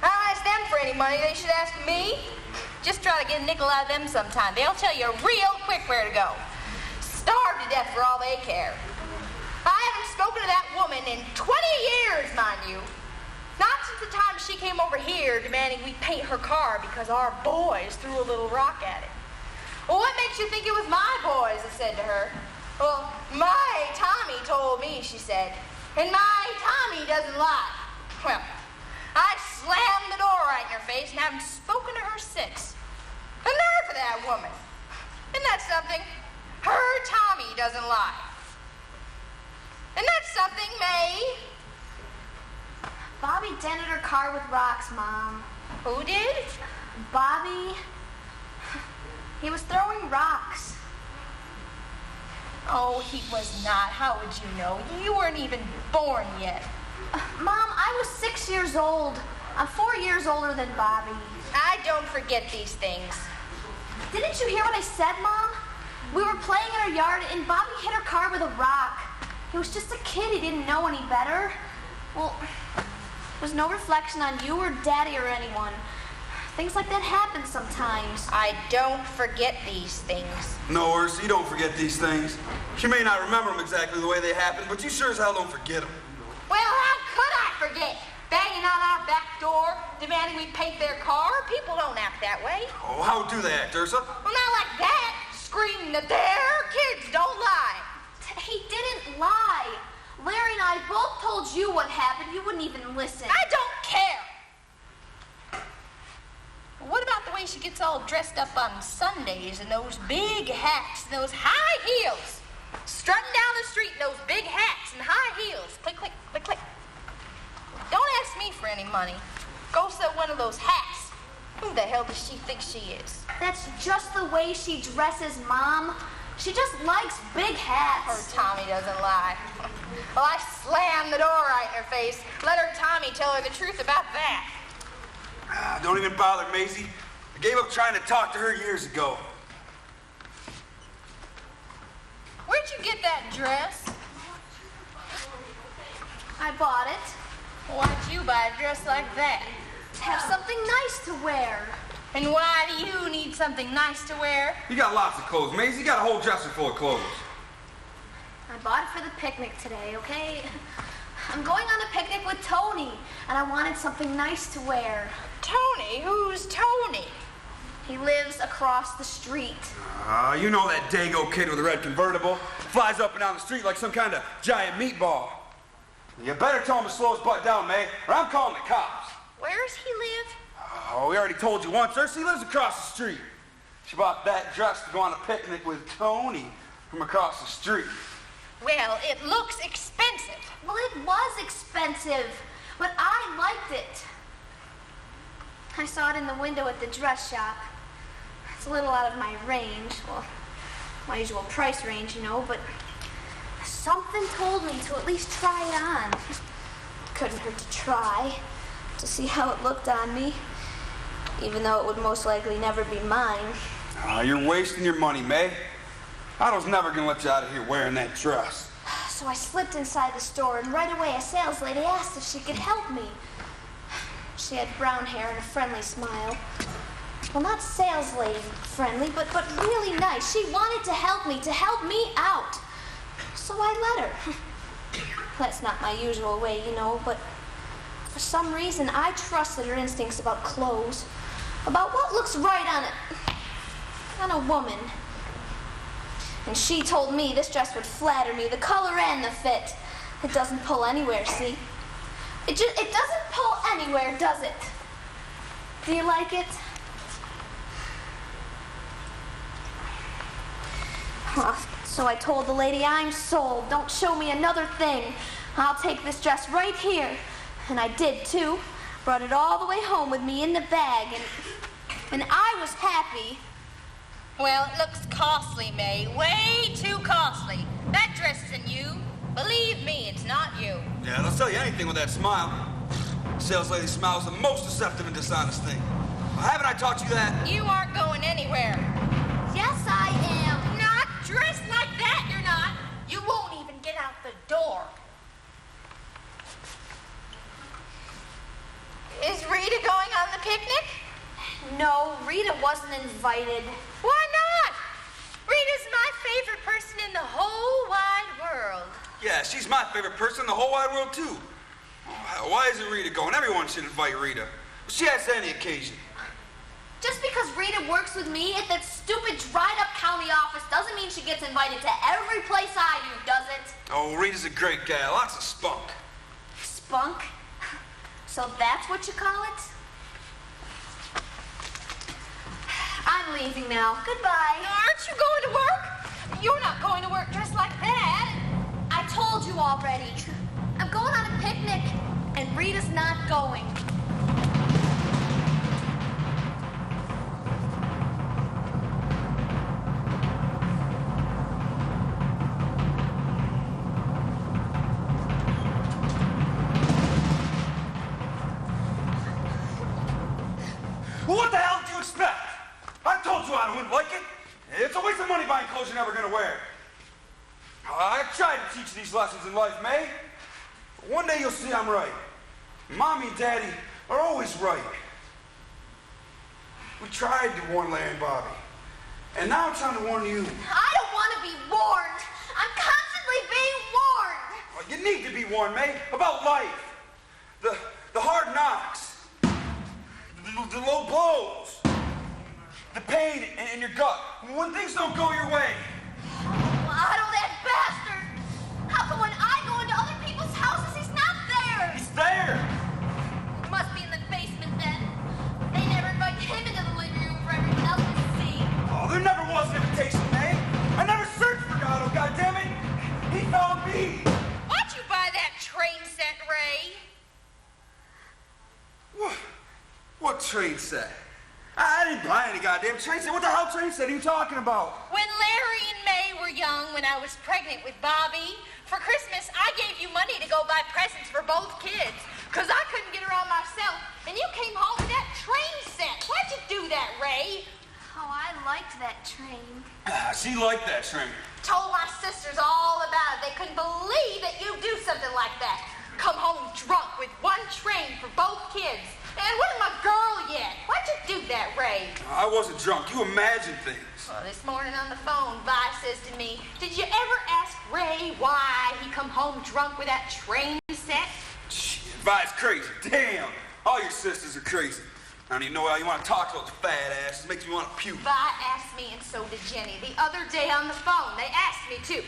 I don't ask them for any money, they should ask me. Just try to get a nickel out of them sometime. They'll tell you real quick where to go. Starve to death for all they care. I haven't spoken to that woman in 20 years, mind you. Not since the time she came over here demanding we paint her car because our boys threw a little rock at it. Well, what makes you think it was my boys? I said to her. Well, my Tommy told me, she said. And my Tommy doesn't lie. Well, I slammed the door right in her face and haven't spoken to her since. The nerve of that woman. Isn't that something? Her Tommy doesn't lie. Isn't that something, May? Bobby dented her car with rocks, Mom. Who did? Bobby. He was throwing rocks. Oh, he was not. How would you know? You weren't even born yet. Mom, I was 6 years old. I'm 4 years older than Bobby. I don't forget these things. Didn't you hear what I said, Mom? We were playing in our yard and Bobby hit our car with a rock. He was just a kid. He didn't know any better. Well, there's no reflection on you or Daddy or anyone. Things like that happen sometimes. I don't forget these things. No, Ursa, you don't forget these things. She may not remember them exactly the way they happened, but you sure as hell don't forget them. Well, how could I forget? Banging on our back door, demanding we paint their car? People don't act that way. Oh, how do they act, Ursa? Well, not like that. Screaming that their kids don't lie. He didn't lie. Larry and I both told you what happened. You wouldn't even listen. I don't care. What about the way she gets all dressed up on Sundays in those big hats and those high heels? Strutting down the street in those big hats and high heels. Click, click, click, click. Don't ask me for any money. Go sell one of those hats. Who the hell does she think she is? That's just the way she dresses, Mom. She just likes big hats. Her Tommy doesn't lie. Well, I slammed the door right in her face. Let her Tommy tell her the truth about that. Don't even bother, Maisie. I gave up trying to talk to her years ago. Where'd you get that dress? I bought it. Why'd you buy a dress like that? To have something nice to wear. And why do you need something nice to wear? You got lots of clothes, Maisie. You got a whole dresser full of clothes. I bought it for the picnic today, okay? I'm going on a picnic with Tony, and I wanted something nice to wear. Tony? Who's Tony? He lives across the street. You know that Dago kid with the red convertible? Flies up and down the street like some kind of giant meatball. You better tell him to slow his butt down, May, or I'm calling the cops. Where's he live? Oh, we already told you once, Ursa. He lives across the street. She bought that dress to go on a picnic with Tony from across the street. Well, it looks expensive. Well, it was expensive, but I liked it. I saw it in the window at the dress shop. It's a little out of my range. Well, my usual price range, you know, but something told me to at least try it on. Couldn't hurt to try, to see how it looked on me, even though it would most likely never be mine. You're wasting your money, May. Otto's never gonna let you out of here wearing that dress. So I slipped inside the store, and right away a sales lady asked if she could help me. She had brown hair and a friendly smile. Well, not sales lady friendly, but really nice. She wanted to help me out. So I let her. That's not my usual way, you know, but for some reason I trusted her instincts about clothes, about what looks right on a woman. And she told me this dress would flatter me, the color and the fit. It doesn't pull anywhere, see? It doesn't pull anywhere, does it? Do you like it? So I told the lady, I'm sold. Don't show me another thing. I'll take this dress right here. And I did, too. Brought it all the way home with me in the bag, and I was happy. Well, it looks costly, May. Way too costly. That dress isn't you. Believe me, it's not you. Yeah, they'll sell you anything with that smile. Sales lady smile's the most deceptive and dishonest thing. Haven't I taught you that? You aren't going anywhere. Yes, I am. Not dressed like that, you're not. You won't even get out the picnic? No, Rita wasn't invited. Why not? Rita's my favorite person in the whole wide world. Yeah, she's my favorite person in the whole wide world, too. Why isn't Rita going? Everyone should invite Rita. She has any occasion. Just because Rita works with me at that stupid dried-up county office doesn't mean she gets invited to every place I do, does it? Oh, Rita's a great gal. Lots of spunk. Spunk? So that's what you call it? I'm leaving now. Goodbye. Aren't you going to work? You're not going to work dressed like that. I told you already. I'm going on a picnic, and Rita's not going. Well, what the hell did you expect? I told you I wouldn't like it. It's a waste of money buying clothes you're never going to wear. I tried to teach these lessons in life, May. One day you'll see I'm right. Mommy and Daddy are always right. We tried to warn Larry and Bobby. And now I'm trying to warn you. I don't want to be warned. I'm constantly being warned. Well, you need to be warned, May, about life. The hard knocks. The low blows. The pain in your gut. When things don't go your way. Otto, that bastard! How come when I go into other people's houses, he's not there? He's there! Must be in the basement then. They never invite him into the living room for everyone else to see. Oh, there never was an invitation, May. I never searched for God, oh goddammit! He found me! Why'd you buy that train set, Ray? What train set? I didn't buy any goddamn train set. What the hell train set are you talking about? When Larry and May were young, when I was pregnant with Bobby, for Christmas, I gave you money to go buy presents for both kids, because I couldn't get around myself, and you came home with that train set. Why'd you do that, Ray? Oh, I liked that train. She liked that train. Told my sisters all about it. They couldn't believe that you'd do something like that. Come home drunk with one train for both kids. And wasn't my girl yet. Why'd you do that, Ray? I wasn't drunk. You imagined things. Well, this morning on the phone, Vi says to me, did you ever ask Ray why he come home drunk with that train set? Shit, Vi's crazy. Damn. All your sisters are crazy. I don't even know how you want to talk to those fat asses. It makes me want to puke. Vi asked me, and so did Jenny. The other day on the phone, they asked me too.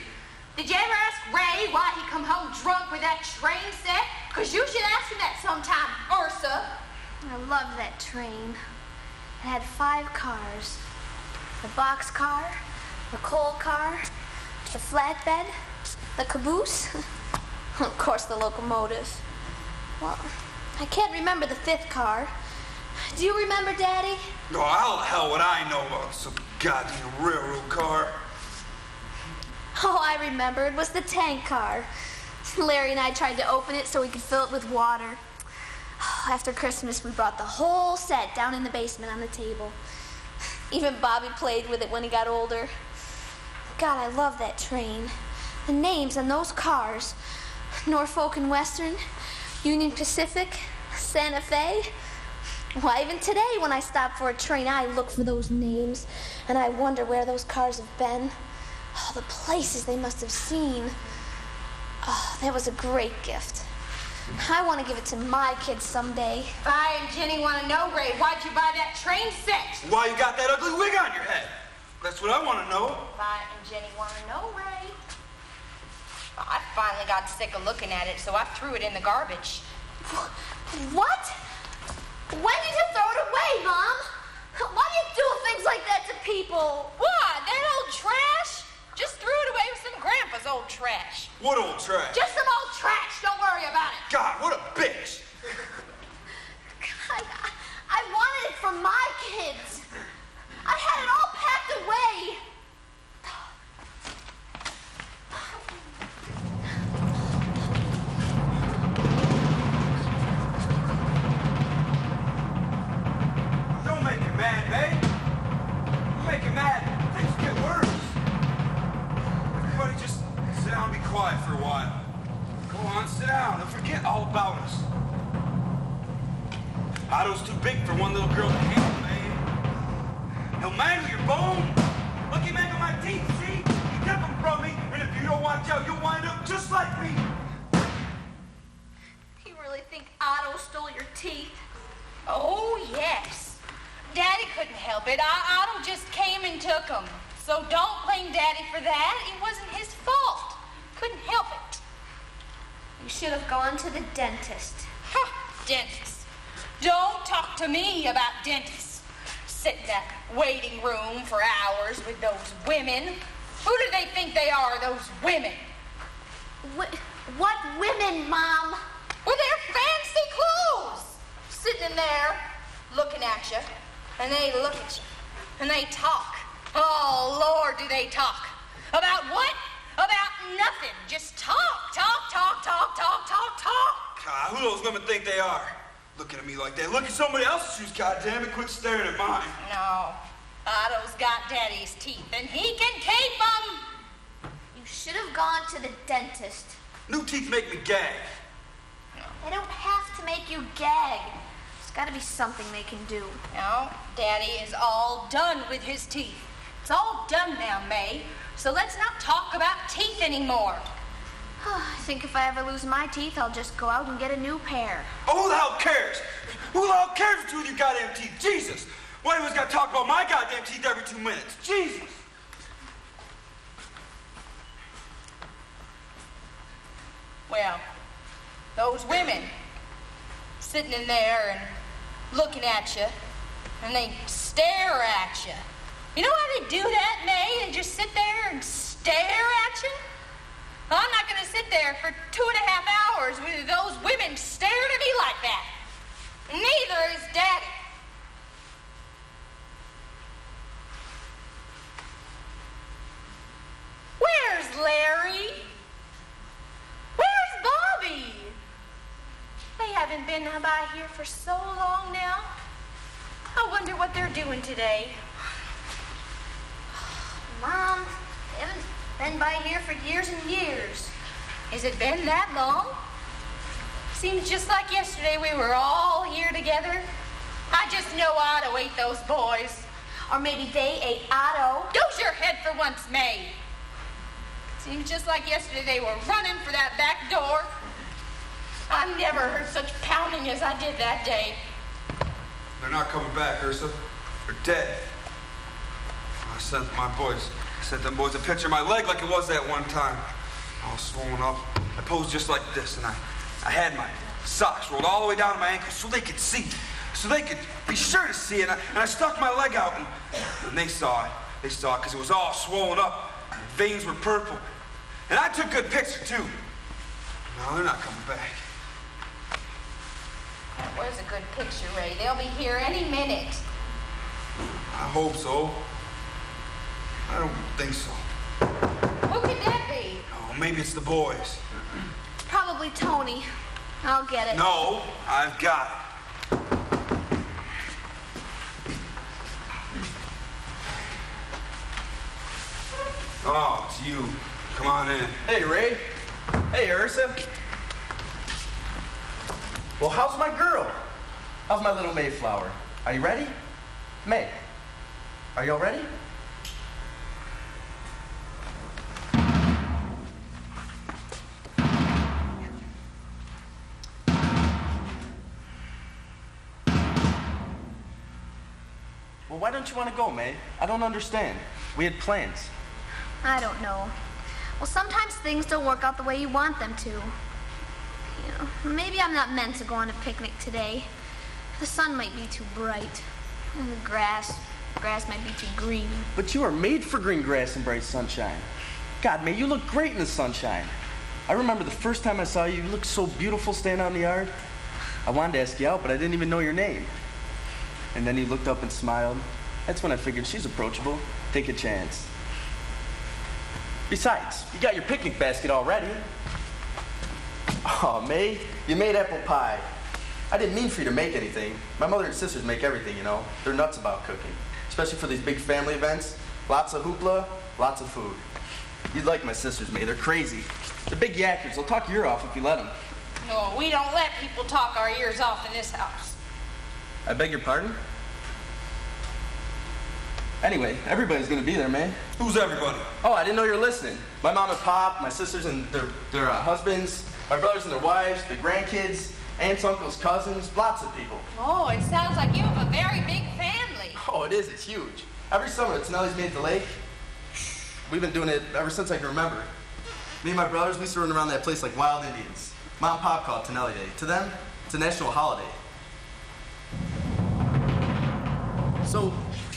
Did you ever ask Ray why he come home drunk with that train set? Because you should ask him that sometime, Ursa. I loved that train. It had 5 cars. The box car, the coal car, the flatbed, the caboose, of course the locomotive. Well, I can't remember the 5th car. Do you remember, Daddy? Oh, how the hell would I know about some goddamn railroad car? Oh, I remember. It was the tank car. Larry and I tried to open it so we could fill it with water. After Christmas, we brought the whole set down in the basement on the table. Even Bobby played with it when he got older. God, I love that train. The names on those cars. Norfolk and Western, Union Pacific, Santa Fe. Why, even today when I stop for a train, I look for those names, and I wonder where those cars have been. Oh, the places they must have seen. Oh, that was a great gift. I want to give it to my kids someday. Vi and Jenny want to know, Ray, why'd you buy that train set? Why you got that ugly wig on your head? That's what I want to know. Vi and Jenny want to know, Ray. I finally got sick of looking at it, so I threw it in the garbage. What? When did you throw it away, Mom? Why do you do things like that to people? What? That old trash? Just threw it away with some Grandpa's old trash. What old trash? Just some old trash. Don't worry about it. God, what a bitch. God, I wanted it for my kids. I had it all packed away. Don't make it mad, babe. You make it mad, things get worse. Everybody just sit down and be quiet for a while. Go on, sit down and forget all about us. Otto's too big for one little girl to handle, man. He'll mangle your bone. Look, he mangled my teeth, see? He took them from me, and if you don't watch out, you'll wind up just like me. You really think Otto stole your teeth? Oh, yes. Daddy couldn't help it. Otto just came and took them. So don't blame Daddy for that. It wasn't his fault. Couldn't help it. You should have gone to the dentist. Dentists. Don't talk to me about dentists. Sit in that waiting room for hours with those women. Who do they think they are, those women? What women, Mom? With their fancy clothes. Sitting in there, looking at you. And they look at you. And they talk. Oh, Lord, do they talk. About what? About nothing. Just talk. God, who those women think they are? Looking at me like that. Look at somebody else's shoes, goddammit. Quit staring at mine. No. Otto's got Daddy's teeth, and he can keep them. You should have gone to the dentist. New teeth make me gag. They don't have to make you gag. There's got to be something they can do. No, Daddy is all done with his teeth. It's all done now, May. So let's not talk about teeth anymore. I think if I ever lose my teeth, I'll just go out and get a new pair. Oh, who the hell cares? Who the hell cares for two of your goddamn teeth? Jesus! Why do we got to talk about my goddamn teeth every 2 minutes? Jesus! Well, those women sitting in there and looking at you, and they stare at you. You know how they do that, May? They just sit there and stare at you? Well, I'm not going to sit there for 2.5 hours with those women staring at me like that. Neither is Daddy. Where's Larry? Where's Bobby? They haven't been by here for so long now. I wonder what they're doing today. Mom, they haven't been by here for years and years. Has it been that long? Seems just like yesterday we were all here together. I just know Otto ate those boys. Or maybe they ate Otto. Use your head for once, May. Seems just like yesterday they were running for that back door. I never heard such pounding as I did that day. They're not coming back, Ursa. They're dead. I sent them boys a picture of my leg like it was that one time. All swollen up. I posed just like this, and I had my socks rolled all the way down to my ankles so they could see. So they could be sure to see it. And I stuck my leg out, and they saw it. They saw it because it was all swollen up. The veins were purple. And I took a good picture, too. No, they're not coming back. That was a good picture, Ray. They'll be here any minute. I hope so. I don't think so. Who could that be? Oh, maybe it's the boys. Probably Tony. I'll get it. No, I've got it. Oh, it's you. Come on in. Hey, Ray. Hey, Ursa. Well, how's my girl? How's my little Mayflower? Are you ready? May, are y'all ready? Well, why don't you want to go, May? I don't understand. We had plans. I don't know. Well, sometimes things don't work out the way you want them to. You know, maybe I'm not meant to go on a picnic today. The sun might be too bright. And the grass might be too green. But you are made for green grass and bright sunshine. God, May, you look great in the sunshine. I remember the first time I saw you, you looked so beautiful standing out in the yard. I wanted to ask you out, but I didn't even know your name. And then you looked up and smiled. That's when I figured she's approachable. Take a chance. Besides, you got your picnic basket all ready. Oh, May, you made apple pie. I didn't mean for you to make anything. My mother and sisters make everything, you know. They're nuts about cooking, especially for these big family events. Lots of hoopla, lots of food. You'd like my sisters, May. They're crazy. They're big yackers. They'll talk your ear off if you let them. No, we don't let people talk our ears off in this house. I beg your pardon? Anyway, everybody's gonna be there, man. Who's everybody? Oh, I didn't know you were listening. My mom and pop, my sisters and their husbands, my brothers and their wives, the grandkids, aunts, uncles, cousins, lots of people. Oh, it sounds like you have a very big family. Oh, it is. It's huge. Every summer, Tonelli's made at the lake. We've been doing it ever since I can remember. Me and my brothers, we used to run around that place like wild Indians. Mom and Pop call it Tonelli Day. To them, it's a national holiday. So,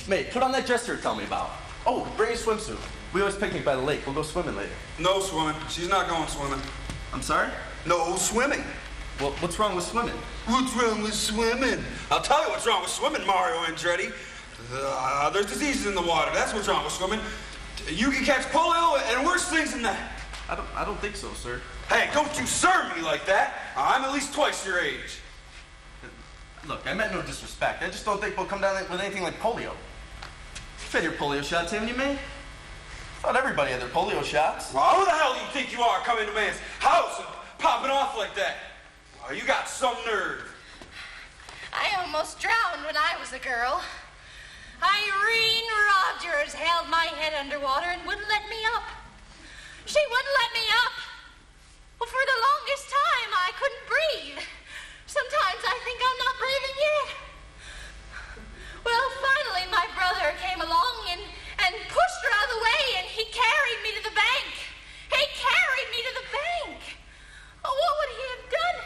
mate, put on that dress you're telling me about. Oh, bring a swimsuit. We always picnic by the lake. We'll go swimming later. No swimming. She's not going swimming. I'm sorry? No swimming. Well, what's wrong with swimming? What's wrong with swimming? I'll tell you what's wrong with swimming, Mario Andretti. There's diseases in the water. That's what's wrong with swimming. You can catch polio and worse things than that. I don't think so, sir. Hey, don't you sir me like that. I'm at least twice your age. Look, I meant no disrespect. I just don't think we'll come down with anything like polio. You've had your polio shots, haven't you, man? I thought everybody had their polio shots. Well, who the hell do you think you are coming to man's house and popping off like that? Oh, you got some nerve. I almost drowned when I was a girl. Irene Rogers held my head underwater and wouldn't let me up. She wouldn't let me up. Well, for the longest time, I couldn't breathe. Sometimes I think I'm not breathing yet. Well, finally, my brother came along and pushed her out of the way, and he carried me to the bank. He carried me to the bank. Oh, what would he have done?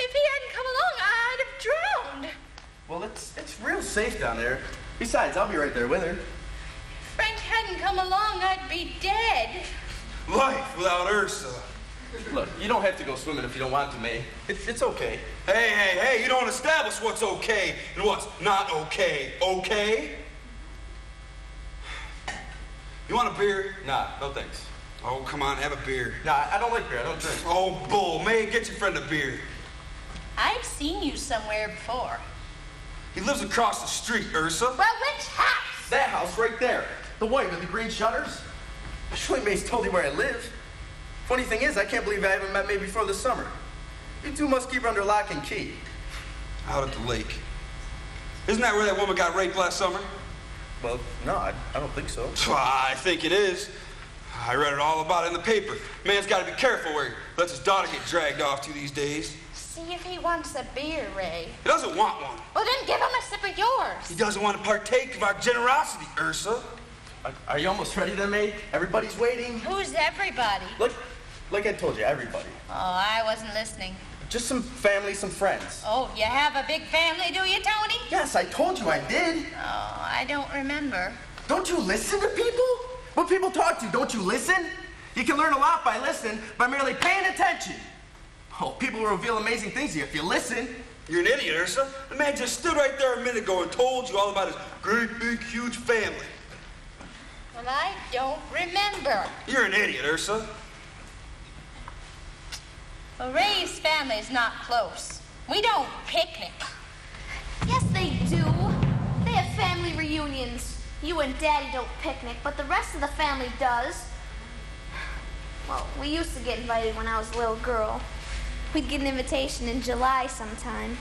If he hadn't come along, I'd have drowned. Well, it's real safe down there. Besides, I'll be right there with her. If Frank hadn't come along, I'd be dead. Life without Ursa. Look, you don't have to go swimming if you don't want to, May. It's okay. Hey, you don't establish what's okay and what's not okay, okay? You want a beer? Nah, no thanks. Oh, come on, have a beer. Nah, I don't like beer. I don't drink. Oh, bull. May, get your friend a beer. I've seen you somewhere before. He lives across the street, Ursa. Well, which house? That house right there. The white with the green shutters. Surely May's told you where I live. Funny thing is, I can't believe I haven't met May before this summer. You two must keep her under lock and key. Out at the lake. Isn't that where that woman got raped last summer? Well, no, I don't think so. I think it is. I read it all about it in the paper. Man's got to be careful where he lets his daughter get dragged off to these days. See if he wants a beer, Ray. He doesn't want one. Well, then give him a sip of yours. He doesn't want to partake of our generosity, Ursa. Are you almost ready then, May? Everybody's waiting. Who's everybody? Like I told you, everybody. Oh, I wasn't listening. Just some family, some friends. Oh, you have a big family, do you, Tony? Yes, I told you I did. Oh, I don't remember. Don't you listen to people? When people talk to you, don't you listen? You can learn a lot by listening, by merely paying attention. Oh, people will reveal amazing things to you if you listen. You're an idiot, Ursa. The man just stood right there a minute ago and told you all about his great, big, huge family. Well, I don't remember. You're an idiot, Ursa. Well, Ray's family's not close. We don't picnic. Yes, they do. They have family reunions. You and Daddy don't picnic, but the rest of the family does. Well, we used to get invited when I was a little girl. We'd get an invitation in July sometime.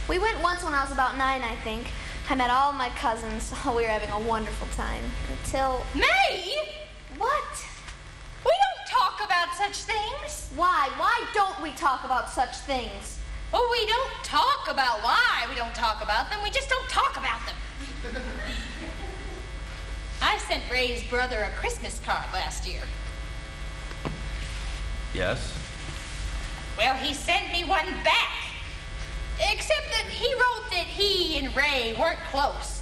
We went once when I was about 9, I think. I met all my cousins. Oh, we were having a wonderful time. Until... May! What? We don't talk about such things. Why? Why don't we talk about such things? Well, we don't talk about why we don't talk about them. We just don't talk about them. I sent Ray's brother a Christmas card last year. Yes? Well, he sent me one back. Except that he wrote that he and Ray weren't close.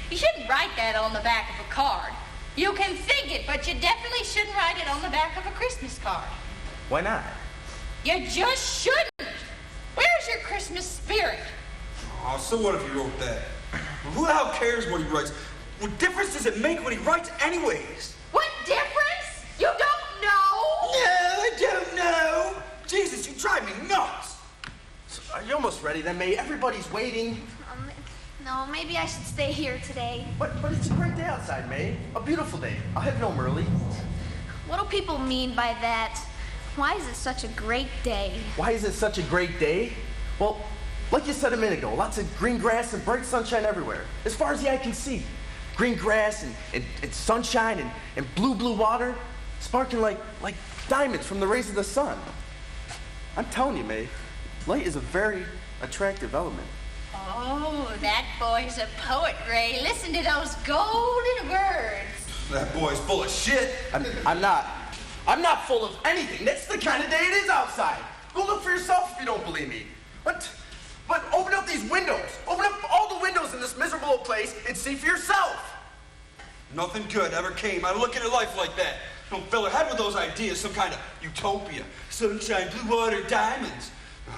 You shouldn't write that on the back of a card. You can think it, but you definitely shouldn't write it on the back of a Christmas card. Why not? You just shouldn't. Where's your Christmas spirit? Oh, so what if he wrote that? Who the hell cares what he writes? What difference does it make when he writes anyways? What difference? You don't know? No, I don't know. Jesus, you drive me nuts. So are you almost ready then, May? Everybody's waiting. No, maybe I should stay here today. But it's a great day outside, May. A beautiful day. I'll head home early. What do people mean by that? Why is it such a great day? Why is it such a great day? Well, Like you said a minute ago, lots of green grass and bright sunshine everywhere, as far as the eye can see. Green grass and sunshine and blue water, sparkling like diamonds from the rays of the sun. I'm telling you, May, light is a very attractive element. Oh, that boy's a poet, Ray. Listen to those golden words. That boy's full of shit. I'm not. I'm not full of anything. That's the kind of day it is outside. Go look for yourself if you don't believe me. But open up these windows. Open up all the windows in this miserable old place and see for yourself. Nothing good ever came out of looking at life like that. Don't fill her head with those ideas, some kind of utopia. Sunshine, blue water, diamonds.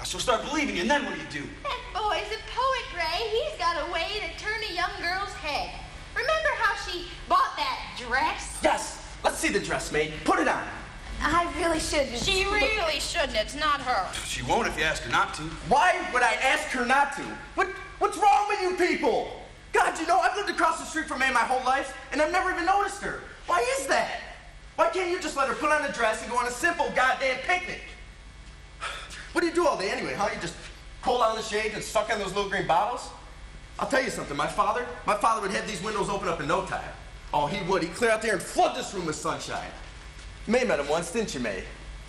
She'll start believing, and then what do? That boy's a poet, Ray. He's got a way to turn a young girl's head. Remember how she bought that dress? Yes. Let's see the dress, May. Put it on. I really shouldn't. She really shouldn't. It's not her. She won't if you ask her not to. Why would I ask her not to? What's wrong with you people? God, you know, I've lived across the street from May my whole life, and I've never even noticed her. Why is that? Why can't you just let her put on a dress and go on a simple goddamn picnic? What do you do all day anyway, huh? You just pull down the shades and suck on those little green bottles? I'll tell you something, my father would have these windows open up in no time. Oh, he would. He'd clear out there and flood this room with sunshine. May met him once, didn't you, May?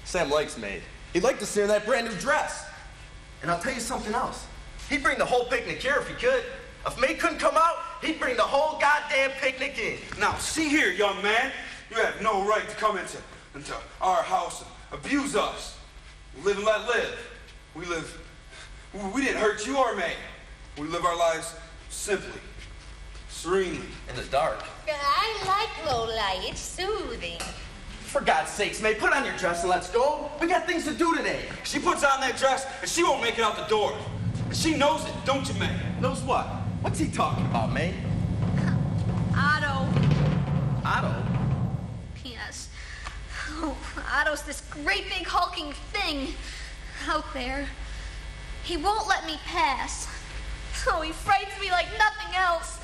Sam likes May. He'd like to see her in that brand new dress. And I'll tell you something else. He'd bring the whole picnic here if he could. If May couldn't come out, he'd bring the whole goddamn picnic in. Now, see here, young man. You have no right to come into our house and abuse us. Live and let live. We didn't hurt you or May. We live our lives simply, serenely. In the dark. I like low light. It's soothing. For God's sakes, May, put on your dress and let's go. We got things to do today. She puts on that dress and she won't make it out the door. And she knows it, don't you, May? Knows what? What's he talking about, May? Otto. Otto? Yes. Oh, Otto's this great big hulking thing out there. He won't let me pass. Oh, he frightens me like nothing else.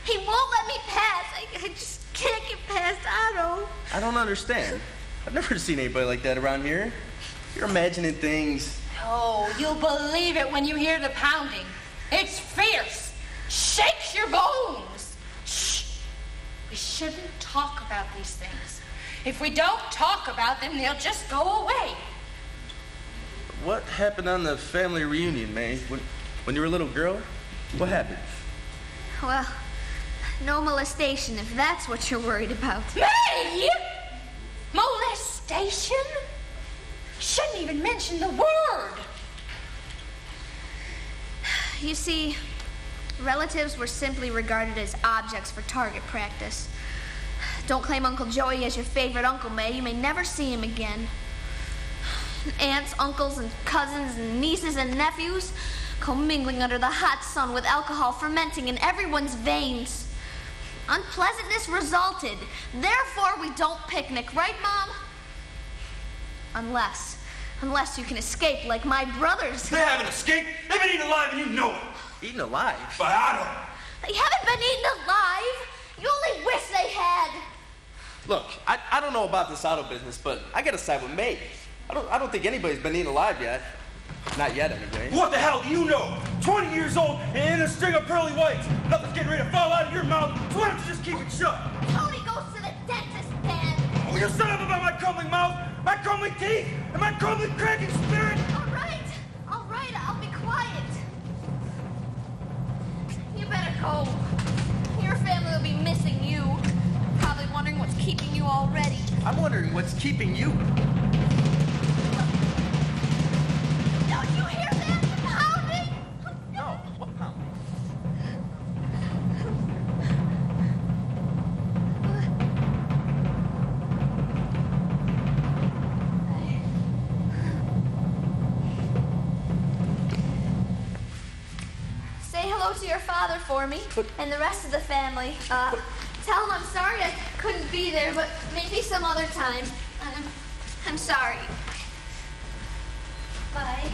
He won't let me pass. I just can't get past Otto. I don't understand. I've never seen anybody like that around here. You're imagining things. Oh, you'll believe it when you hear the pounding. It's fierce. Shakes your bones. Shh. We shouldn't talk about these things. If we don't talk about them, they'll just go away. What happened on the family reunion, May? When you were a little girl? What happened? Well, no molestation, if that's what you're worried about. May! Molestation? Shouldn't even mention the word. You see, relatives were simply regarded as objects for target practice. Don't claim Uncle Joey as your favorite Uncle, May. You may never see him again. Aunts, uncles, and cousins, and nieces and nephews commingling under the hot sun with alcohol fermenting in everyone's veins. Unpleasantness resulted. Therefore, we don't picnic, right, Mom? Unless you can escape like my brothers. They haven't escaped. They've been eaten alive and you know it. Eaten alive? By Otto. They haven't been eaten alive. You only wish they had. Look, I don't know about this Otto business, but I gotta side with May. I don't think anybody's been eaten alive yet. Not yet, anyway. What the hell do you know? 20 years old and in a string of pearly whites. Nothing's getting ready to fall out of your mouth, so why don't you just keep it shut? Tony goes to the dentist, Dad. Oh, you're shut up about my crumbling mouth, my crumbling teeth, and my crumbling cracking spirit. All right, I'll be quiet. You better go. Your family will be missing you. Probably wondering what's keeping you already. I'm wondering what's keeping you. Don't you hear that? Pounding? No, what pounding? Say hello to your father for me and the rest of the family. Tell him I'm sorry I couldn't be there, but maybe some other time. I'm sorry. Bye.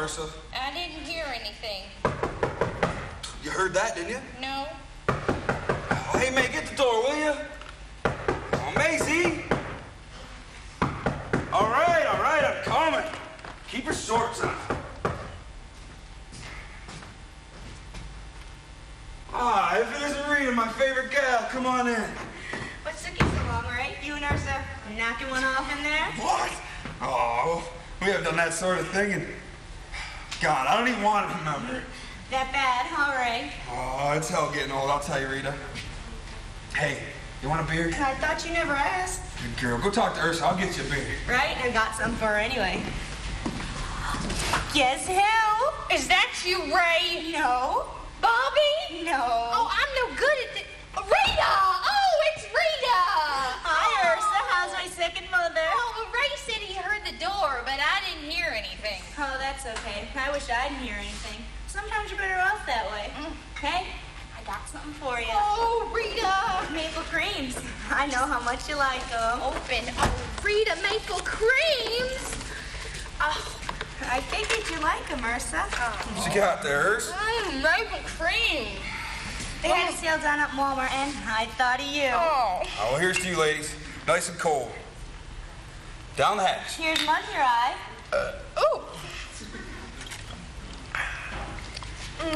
Ursa? I didn't hear anything. You heard that, didn't you? No. Oh, hey, May, get the door, will you? Oh, Maisie. All right, I'm coming. Keep your shorts on. Ah, if it isn't Rita, my favorite gal, come on in. What's taking so long, right? You and Ursa knocking one off in there? What? Oh, we haven't done that sort of thing in... God, I don't even want to remember. That bad, all right. Oh, it's hell getting old, I'll tell you, Rita. Hey, you want a beer? I thought you never asked. Good girl. Go talk to Ursa. I'll get you a beer. Right? I got some for her anyway. Guess who? Is that you, Ray? No. Bobby? No. Oh, I'm no good at this. Rita! Oh, it's Rita! Hi, Ursa. How's my second mother? Oh, Ray said he heard the door, but I didn't hear anything. Oh, that's okay. I wish I didn't hear anything. Sometimes you're better off that way. Hey, I got something for you. Oh, Rita! Maple creams. I know how much you like them. Open. Oh, Rita, maple creams! Oh, I figured you like them, Ursa. What you got there, Ursa? Maple cream. They had a sale down at Walmart, and I thought of you. Oh. Oh, well, here's to you, ladies. Nice and cold. Down the hatch. Here's mud in your eye. Ooh.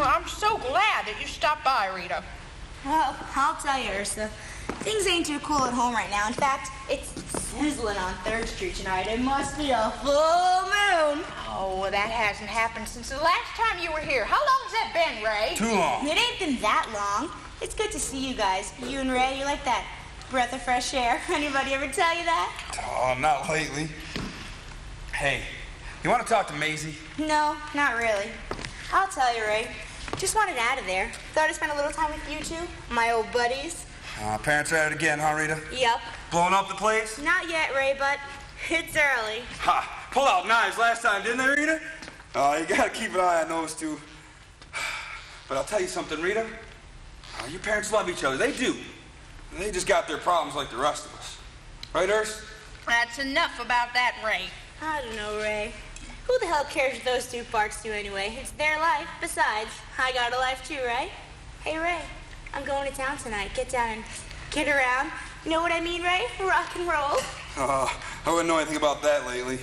I'm so glad that you stopped by, Rita. Well, I'll tell you, Ursa. Things ain't too cool at home right now. In fact, it's sizzling on 3rd Street tonight. It must be a full moon. Oh, well, that hasn't happened since the last time you were here. How long's that been, Ray? Too long. It ain't been that long. It's good to see you guys. You and Ray, you're like that breath of fresh air. Anybody ever tell you that? Oh, not lately. Hey, you want to talk to Maisie? No, not really. I'll tell you, Ray. Just wanted out of there. Thought I'd spend a little time with you two, my old buddies. Parents are at it again, huh, Rita? Yep. Blowing up the place? Not yet, Ray, but it's early. Ha! Pulled out knives last time, didn't they, Rita? Oh, you gotta keep an eye on those two. But I'll tell you something, Rita. Your parents love each other. They do. They just got their problems like the rest of us. Right, Urs? That's enough about that, Ray. I don't know, Ray. Who the hell cares what those two parts do anyway? It's their life. Besides, I got a life too, right? Hey, Ray, I'm going to town tonight. Get down and get around. You know what I mean, Ray? Rock and roll. I wouldn't know anything about that lately.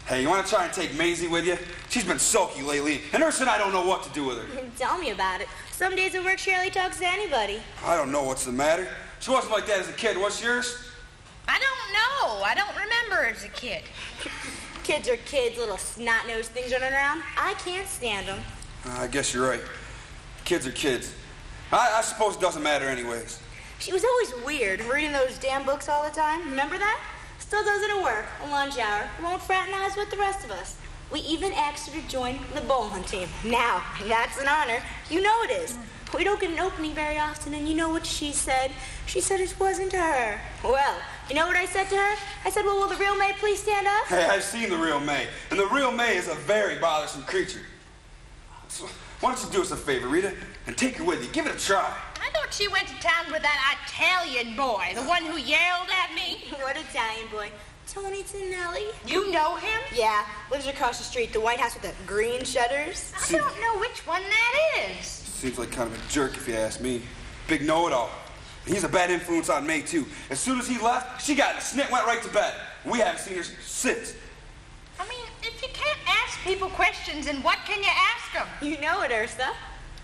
Hey, you want to try and take Maisie with you? She's been sulky lately, and Urs and I don't know what to do with her. Tell me about it. Some days at work, she hardly talks to anybody. I don't know what's the matter. She wasn't like that as a kid. What's yours? I don't know. I don't remember as a kid. Kids are kids, little snot-nosed things running around. I can't stand them. I guess you're right. Kids are kids. I suppose it doesn't matter anyways. She was always weird, reading those damn books all the time. Remember that? Still does it at work, a lunch hour. Won't fraternize with the rest of us. We even asked her to join the bowling team. Now, that's an honor. You know it is. We don't get an opening very often, and you know what she said? She said it wasn't her. Well, you know what I said to her? I said, well, will the real May please stand up? Hey, I've seen the real May, and the real May is a very bothersome creature. So, why don't you do us a favor, Rita, and take her with you. Give it a try. I thought she went to town with that Italian boy, the one who yelled at me. What Italian boy? Tony Tonelli. You know him? Yeah, lives across the street, the White House with the green shutters. I don't know which one that is. Seems like kind of a jerk if you ask me. Big know-it-all. He's a bad influence on May, too. As soon as he left, she got in a snit, went right to bed. We haven't seen her since. I mean, if you can't ask people questions, then what can you ask them? You know it, Ursa.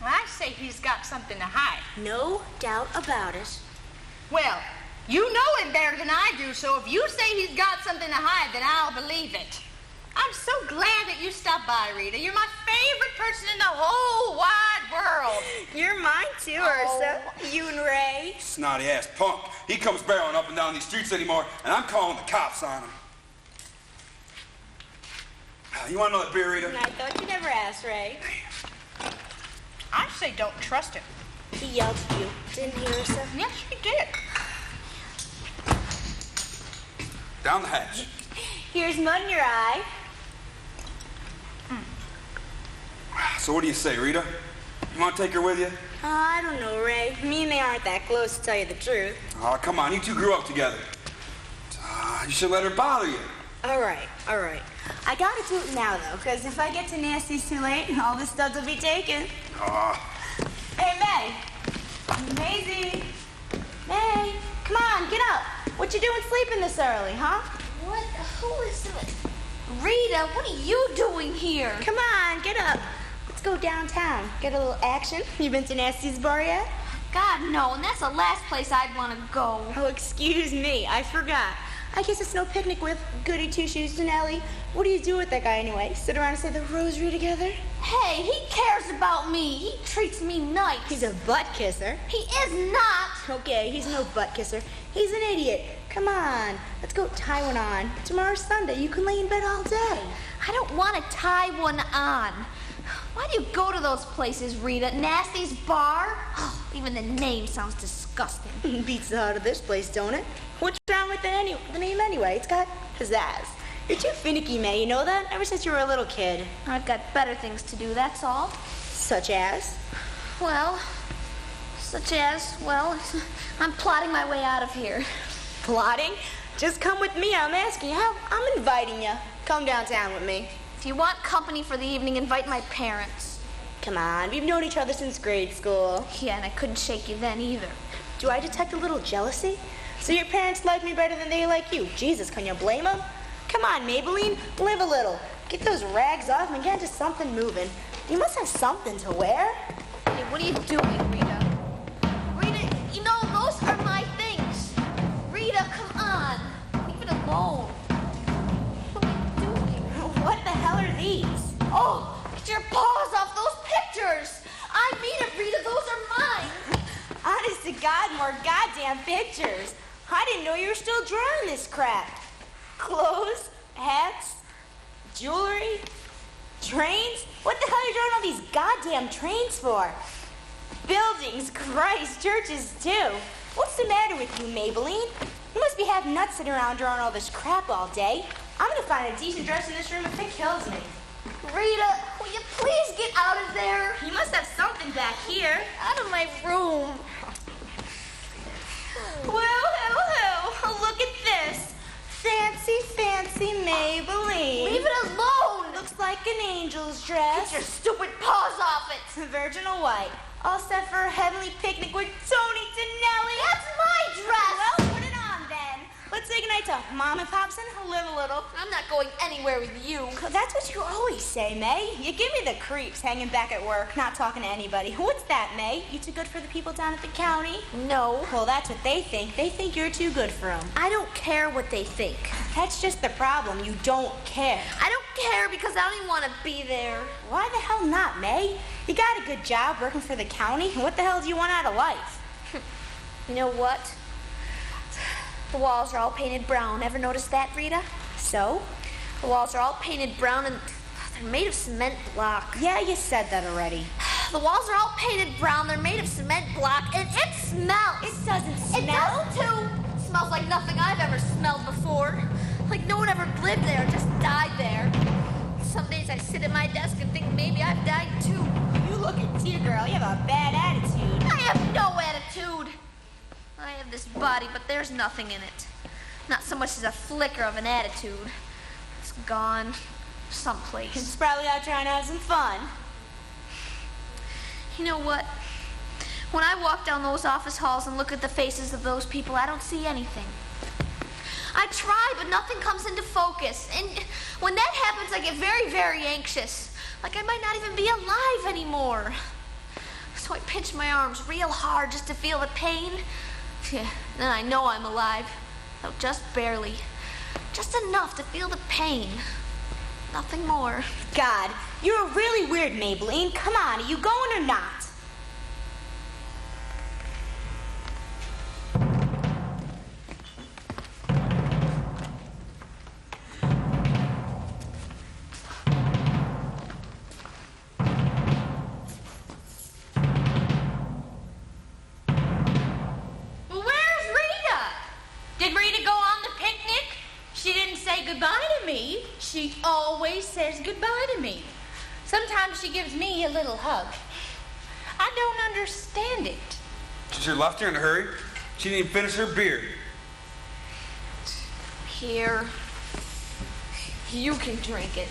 Well, I say he's got something to hide. No doubt about it. Well, you know him better than I do, so if you say he's got something to hide, then I'll believe it. I'm so glad that you stopped by, Rita. You're my favorite person in the whole wide world. You're mine too, Ursa. You and Ray. Snotty-ass punk. He comes barreling up and down these streets anymore, and I'm calling the cops on him. You want another beer, Rita? I thought you never asked, Ray. I say don't trust him. He yelled at you, didn't he, Ursa? Yes, he did. Down the hatch. Here's mud in your eye. So what do you say, Rita? You want to take her with you? I don't know, Ray. Me and they aren't that close, to tell you the truth. Oh, come on. You two grew up together. You should let her bother you. All right. I gotta do it now, though, because if I get to Nasty's too late, all the studs will be taken. Hey, May. Maisie. May, come on, get up. What you doing sleeping this early, huh? What? Who is it? Rita, what are you doing here? Come on, get up. Let's go downtown. Get a little action. You been to Nasty's bar yet? God, no, and that's the last place I'd want to go. Oh, excuse me, I forgot. I guess it's no picnic with Goody Two-Shoes and Ellie. What do you do with that guy anyway? Sit around and say the rosary together? Hey, he cares about me. He treats me nice. He's a butt kisser. He is not. Okay, he's no butt kisser. He's an idiot. Come on, let's go tie one on. Tomorrow's Sunday. You can lay in bed all day. I don't want to tie one on. Why do you go to those places, Rita? Nasty's bar? Oh, even the name sounds disgusting. Beats the heart of this place, don't it? What's wrong with the name anyway? It's got pizzazz. You're too finicky, May. You know that? Ever since you were a little kid. I've got better things to do, that's all. Such as? Well, I'm plotting my way out of here. Plotting? Just come with me, I'm asking you. I'm inviting you. Come downtown with me. If you want company for the evening, invite my parents. Come on, we've known each other since grade school. Yeah, and I couldn't shake you then either. Do I detect a little jealousy? So your parents like me better than they like you. Jesus, can you blame them? Come on, Maybelline, live a little. Get those rags off and get into something moving. You must have something to wear. Hey, what are you doing, Rita? Rita, you know, those are my things. Rita, come on. Leave it alone. What are you doing? What the hell are these? Oh, get your paws off those pictures. I mean it, Rita, those are mine. Honest to God, more goddamn pictures. I didn't know you were still drawing this crap. Clothes, hats, jewelry, trains. What the hell are you drawing all these goddamn trains for? Buildings, Christ, churches too. What's the matter with you, Maybelline? You must be half nuts sitting around drawing all this crap all day. I'm gonna find a decent dress in this room if it kills me. Rita, will you please get out of there? You must have something back here. Out of my room. Woo-hoo-hoo. Look at this. Fancy Maybelline. Leave it alone. Looks like an angel's dress. Get your stupid paws off it. Virginal white. All set for a heavenly picnic with Tony Tonelli. That's my dress. Well, put it on then. Let's say goodnight to Mom and Pops and live a little. I'm not going anywhere with you. That's what you always say, May. You give me the creeps hanging back at work, not talking to anybody. What's that, May? You too good for the people down at the county? No. Well, that's what they think. They think you're too good for them. I don't care what they think. That's just the problem. You don't care. I don't care because I don't even want to be there. Why the hell not, May? You got a good job working for the county. What the hell do you want out of life? You know what? The walls are all painted brown. Ever notice that, Rita? So? The walls are all painted brown and they're made of cement block. Yeah, you said that already. The walls are all painted brown. They're made of cement block and it smells. It doesn't smell. It does too. It smells like nothing I've ever smelled before. Like no one ever lived there, just died there. Some days I sit at my desk and think maybe I've died too. You look at you, girl. You have a bad attitude. I have no attitude. I have this body, but there's nothing in it. Not so much as a flicker of an attitude. It's gone someplace. It's probably out trying to have some fun. You know what? When I walk down those office halls and look at the faces of those people, I don't see anything. I try, but nothing comes into focus. And when that happens, I get very, very anxious. Like I might not even be alive anymore. So I pinch my arms real hard just to feel the pain. Yeah, then I know I'm alive. Though just barely. Just enough to feel the pain. Nothing more. God, you're really weird, Maybelline. Come on, are you going or not? She always says goodbye to me. Sometimes she gives me a little hug. I don't understand it. She sure left here in a hurry. She didn't even finish her beer. Here. You can drink it.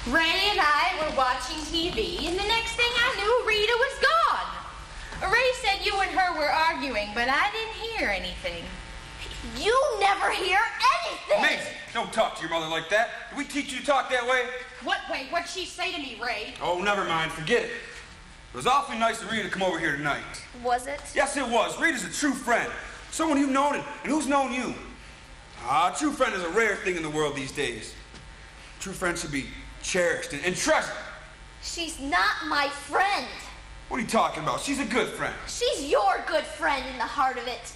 Ray and I were watching TV, and the next thing I knew, Rita was gone. Ray said you and her were arguing, but I didn't hear anything. You never hear anything! Maisie, don't talk to your mother like that. Did we teach you to talk that way? What way? What'd she say to me, Ray? Oh, never mind. Forget it. It was awfully nice of Rita to come over here tonight. Was it? Yes, it was. Rita's a true friend. Someone you've known and who's known you. A true friend is a rare thing in the world these days. True friends should be cherished and treasured. She's not my friend. What are you talking about? She's a good friend. She's your good friend in the heart of it.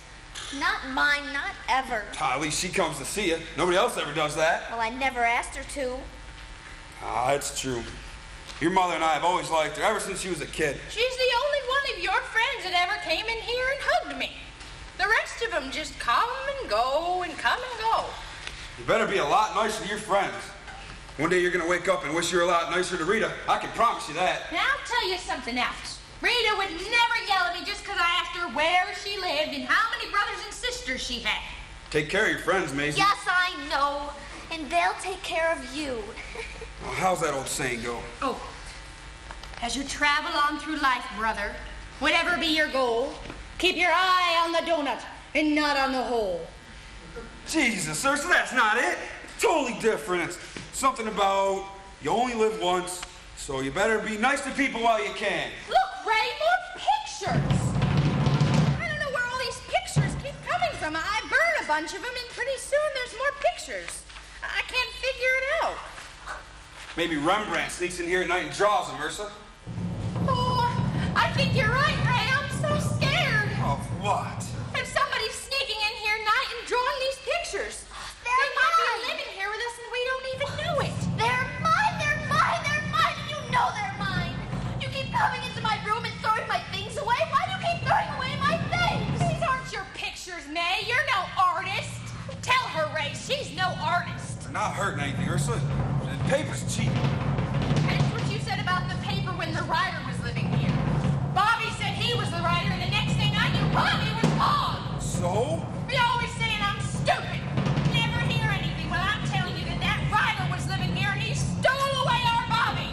Not mine, not ever. At least she comes to see you. Nobody else ever does that. Well, I never asked her to. It's true. Your mother and I have always liked her ever since she was a kid. She's the only one of your friends that ever came in here and hugged me. The rest of them just come and go and come and go. You better be a lot nicer to your friends. One day you're going to wake up and wish you were a lot nicer to Rita. I can promise you that. Now, I'll tell you something else. Rita would never yell at me just because I asked her where she lived and how many brothers and sisters she had. Take care of your friends, Maisie. Yes, I know. And they'll take care of you. Well, how's that old saying go? Oh, as you travel on through life, brother, whatever be your goal, keep your eye on the donut and not on the hole. Jesus, sir, so that's not it. Totally different. It's something about you only live once, so you better be nice to people while you can. Look, Ray, more pictures. I don't know where all these pictures keep coming from. I burn a bunch of them, and pretty soon there's more pictures. I can't figure it out. Maybe Rembrandt sneaks in here at night and draws them, Ursa. Oh, I think you're right, Ray. I'm so scared. Of what? If somebody's sneaking in here night and drawing these pictures. They might be living here with us and we don't even know it. They're mine, they're mine, they're mine. You know they're mine. You keep coming into my room and throwing my things away. Why do you keep throwing away my things? These aren't your pictures, May. You're no artist. Tell her, Ray, she's no artist. We're not hurting anything, Ursula. The paper's cheap. That's what you said about the paper when the writer was living here. Bobby said he was the writer, and the next thing I knew, Bobby was gone. So? You're always saying I'm stupid. Never hear anything. Well, I'm telling you that writer was living here, and he stole away our Bobby.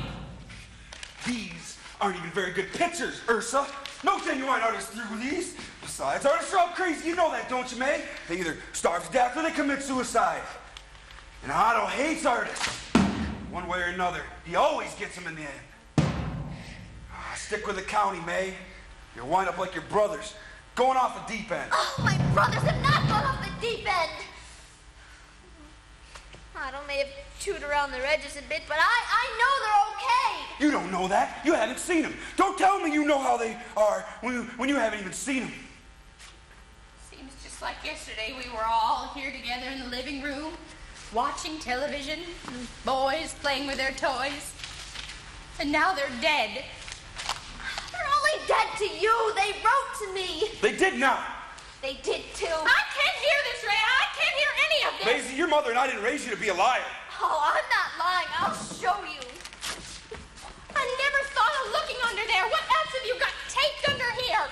These aren't even very good pictures, Ursa. No genuine artist through these. Besides, artists are all crazy. You know that, don't you, May? They either starve to death or they commit suicide. And Otto hates artists. One way or another, he always gets them in the end. Stick with the county, May. You'll wind up like your brothers, going off the deep end. Oh, my brothers have not gone off the deep end. Otto may have chewed around their edges a bit, but I know they're okay. You don't know that. You haven't seen them. Don't tell me you know how they are when you haven't even seen them. Seems just like yesterday we were all here together in the living room, watching television, and boys playing with their toys. And now they're dead. They're only dead to you. They wrote to me. They did not. They did too. I can't hear this, Ray. I can't hear any of this. Maisie, your mother and I didn't raise you to be a liar. Oh, I'm not lying. I'll show you. I never thought of looking under there. What else have you got taped under here?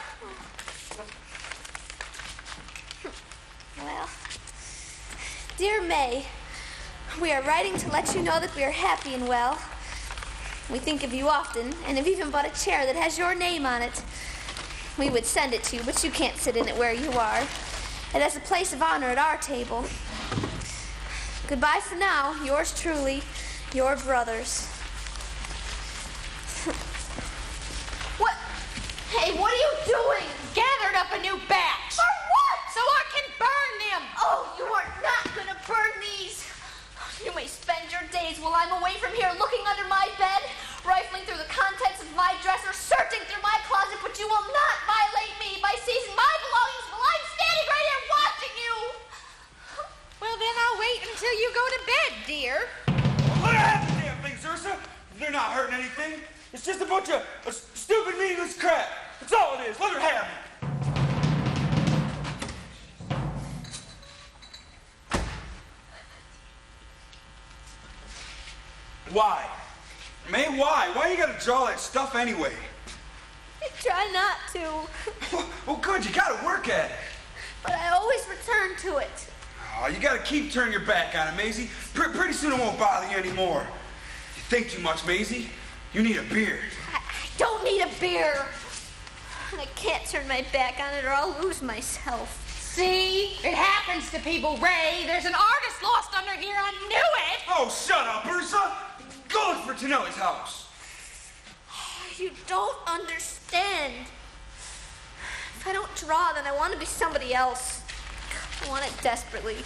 Well, dear May, we are writing to let you know that we are happy and well. We think of you often and have even bought a chair that has your name on it. We would send it to you, but you can't sit in it where you are. It has a place of honor at our table. Goodbye for now. Yours truly, your brothers. What? Hey, what are you doing? Gathered up a new batch. For what? So I can burn them. Oh, you are not gonna burn these. You may spend your days while I'm away from here looking under my bed, rifling through the contents of my dresser, searching through my closet, but you will not violate me by seizing my belongings while I'm standing right here watching you. Well, then I'll wait until you go to bed, dear. Let her have the damn things, Ursa. They're not hurting anything. It's just a bunch of stupid, meaningless crap. That's all it is. Let her have it. Why? May, why? Why you gotta draw that stuff anyway? I try not to. Well, good. You gotta work at it. But I always return to it. Oh, you gotta keep turning your back on it, Maisie. Pretty soon it won't bother you anymore. You think too much, Maisie. You need a beer. I don't need a beer. And I can't turn my back on it or I'll lose myself. See? It happens to people, Ray. There's an artist lost under here. I knew it. Oh, shut up, Ursa. Go look for Tonelli's house. You don't understand. If I don't draw, then I want to be somebody else. I want it desperately.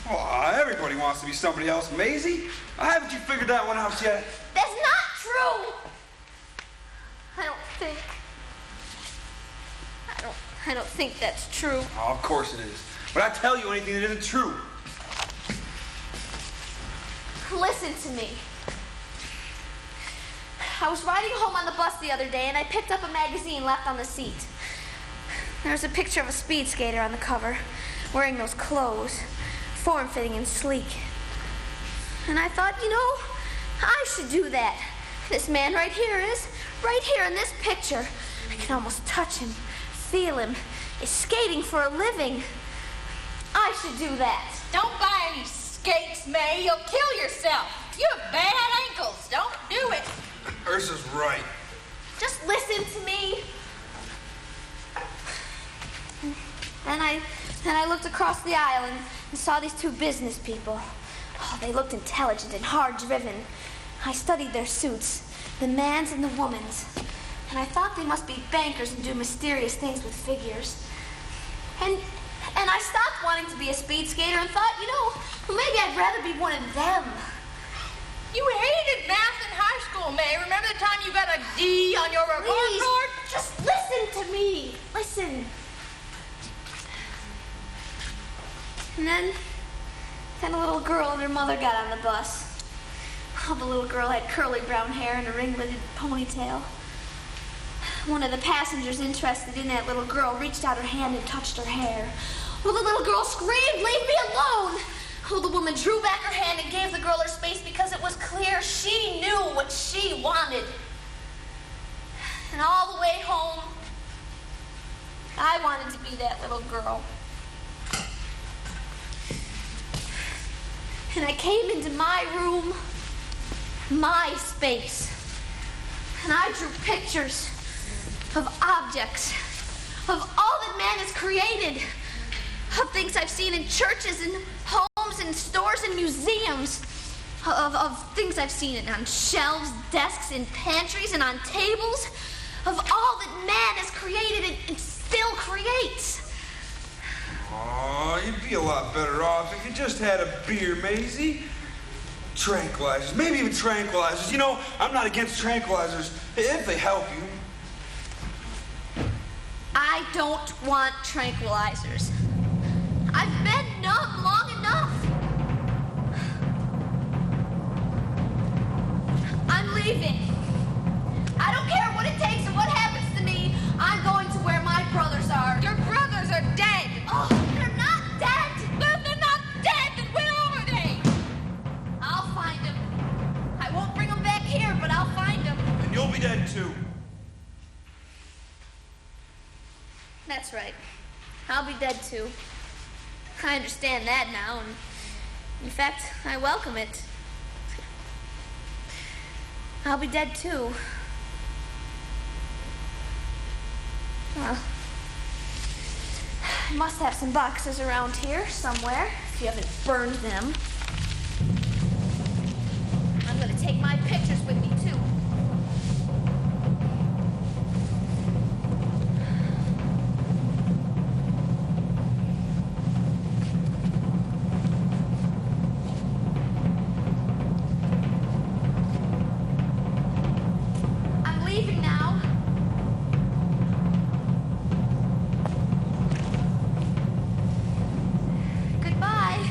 Oh, everybody wants to be somebody else, Maisie. Haven't you figured that one out yet? That's not true. I don't think that's true. Oh, of course it is. But I tell you anything that isn't true. Listen to me. I was riding home on the bus the other day and I picked up a magazine left on the seat. There was a picture of a speed skater on the cover, wearing those clothes, form-fitting and sleek. And I thought, you know, I should do that. This man right here is, right here in this picture. I can almost touch him, feel him, is skating for a living. I should do that. Don't buy any skates, May. You'll kill yourself. You have bad ankles. Don't do it. Ursa's right. Just listen to me. Then I looked across the aisle and saw these two business people. Oh, they looked intelligent and hard-driven. I studied their suits, the man's and the woman's. And I thought they must be bankers and do mysterious things with figures. And I stopped wanting to be a speed skater and thought, you know, well, maybe I'd rather be one of them. You hated math in high school, May. Remember the time you got a D on your report Please, card? just listen to me. Listen. And then a little girl and her mother got on the bus. Oh, the little girl had curly brown hair and a ringleted ponytail. One of the passengers interested in that little girl reached out her hand and touched her hair. Well, the little girl screamed, "Leave me alone!" Oh, the woman drew back her hand and gave the girl her space because it was clear she knew what she wanted. And all the way home, I wanted to be that little girl. And I came into my room, my space, and I drew pictures of objects, of all that man has created, of things I've seen in churches and homes and stores and museums, of things I've seen on shelves, desks, in pantries, and on tables, of all that man has created and still creates. Oh, you'd be a lot better off if you just had a beer, Maisie. Tranquilizers, maybe even tranquilizers. You know, I'm not against tranquilizers if they help you. I don't want tranquilizers. I've been numb long enough. I'm leaving. I don't care what it takes or what happens to me. I'm going to where my brothers are. Your brothers are dead. Oh, they're not dead. Then they're not dead. Then where are they? I'll find them. I won't bring them back here, but I'll find them. And you'll be dead too. That's right. I'll be dead too. I understand that now, and in fact, I welcome it. I'll be dead too. Well, I must have some boxes around here somewhere, if you haven't burned them. I'm gonna take my pictures with me too. I'm leaving now. Goodbye.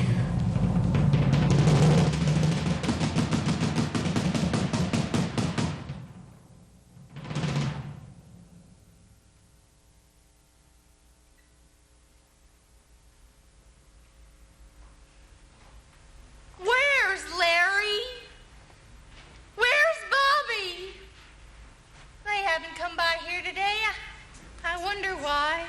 Where's Larry? Where's Bobby? They haven't come by here today. I wonder why.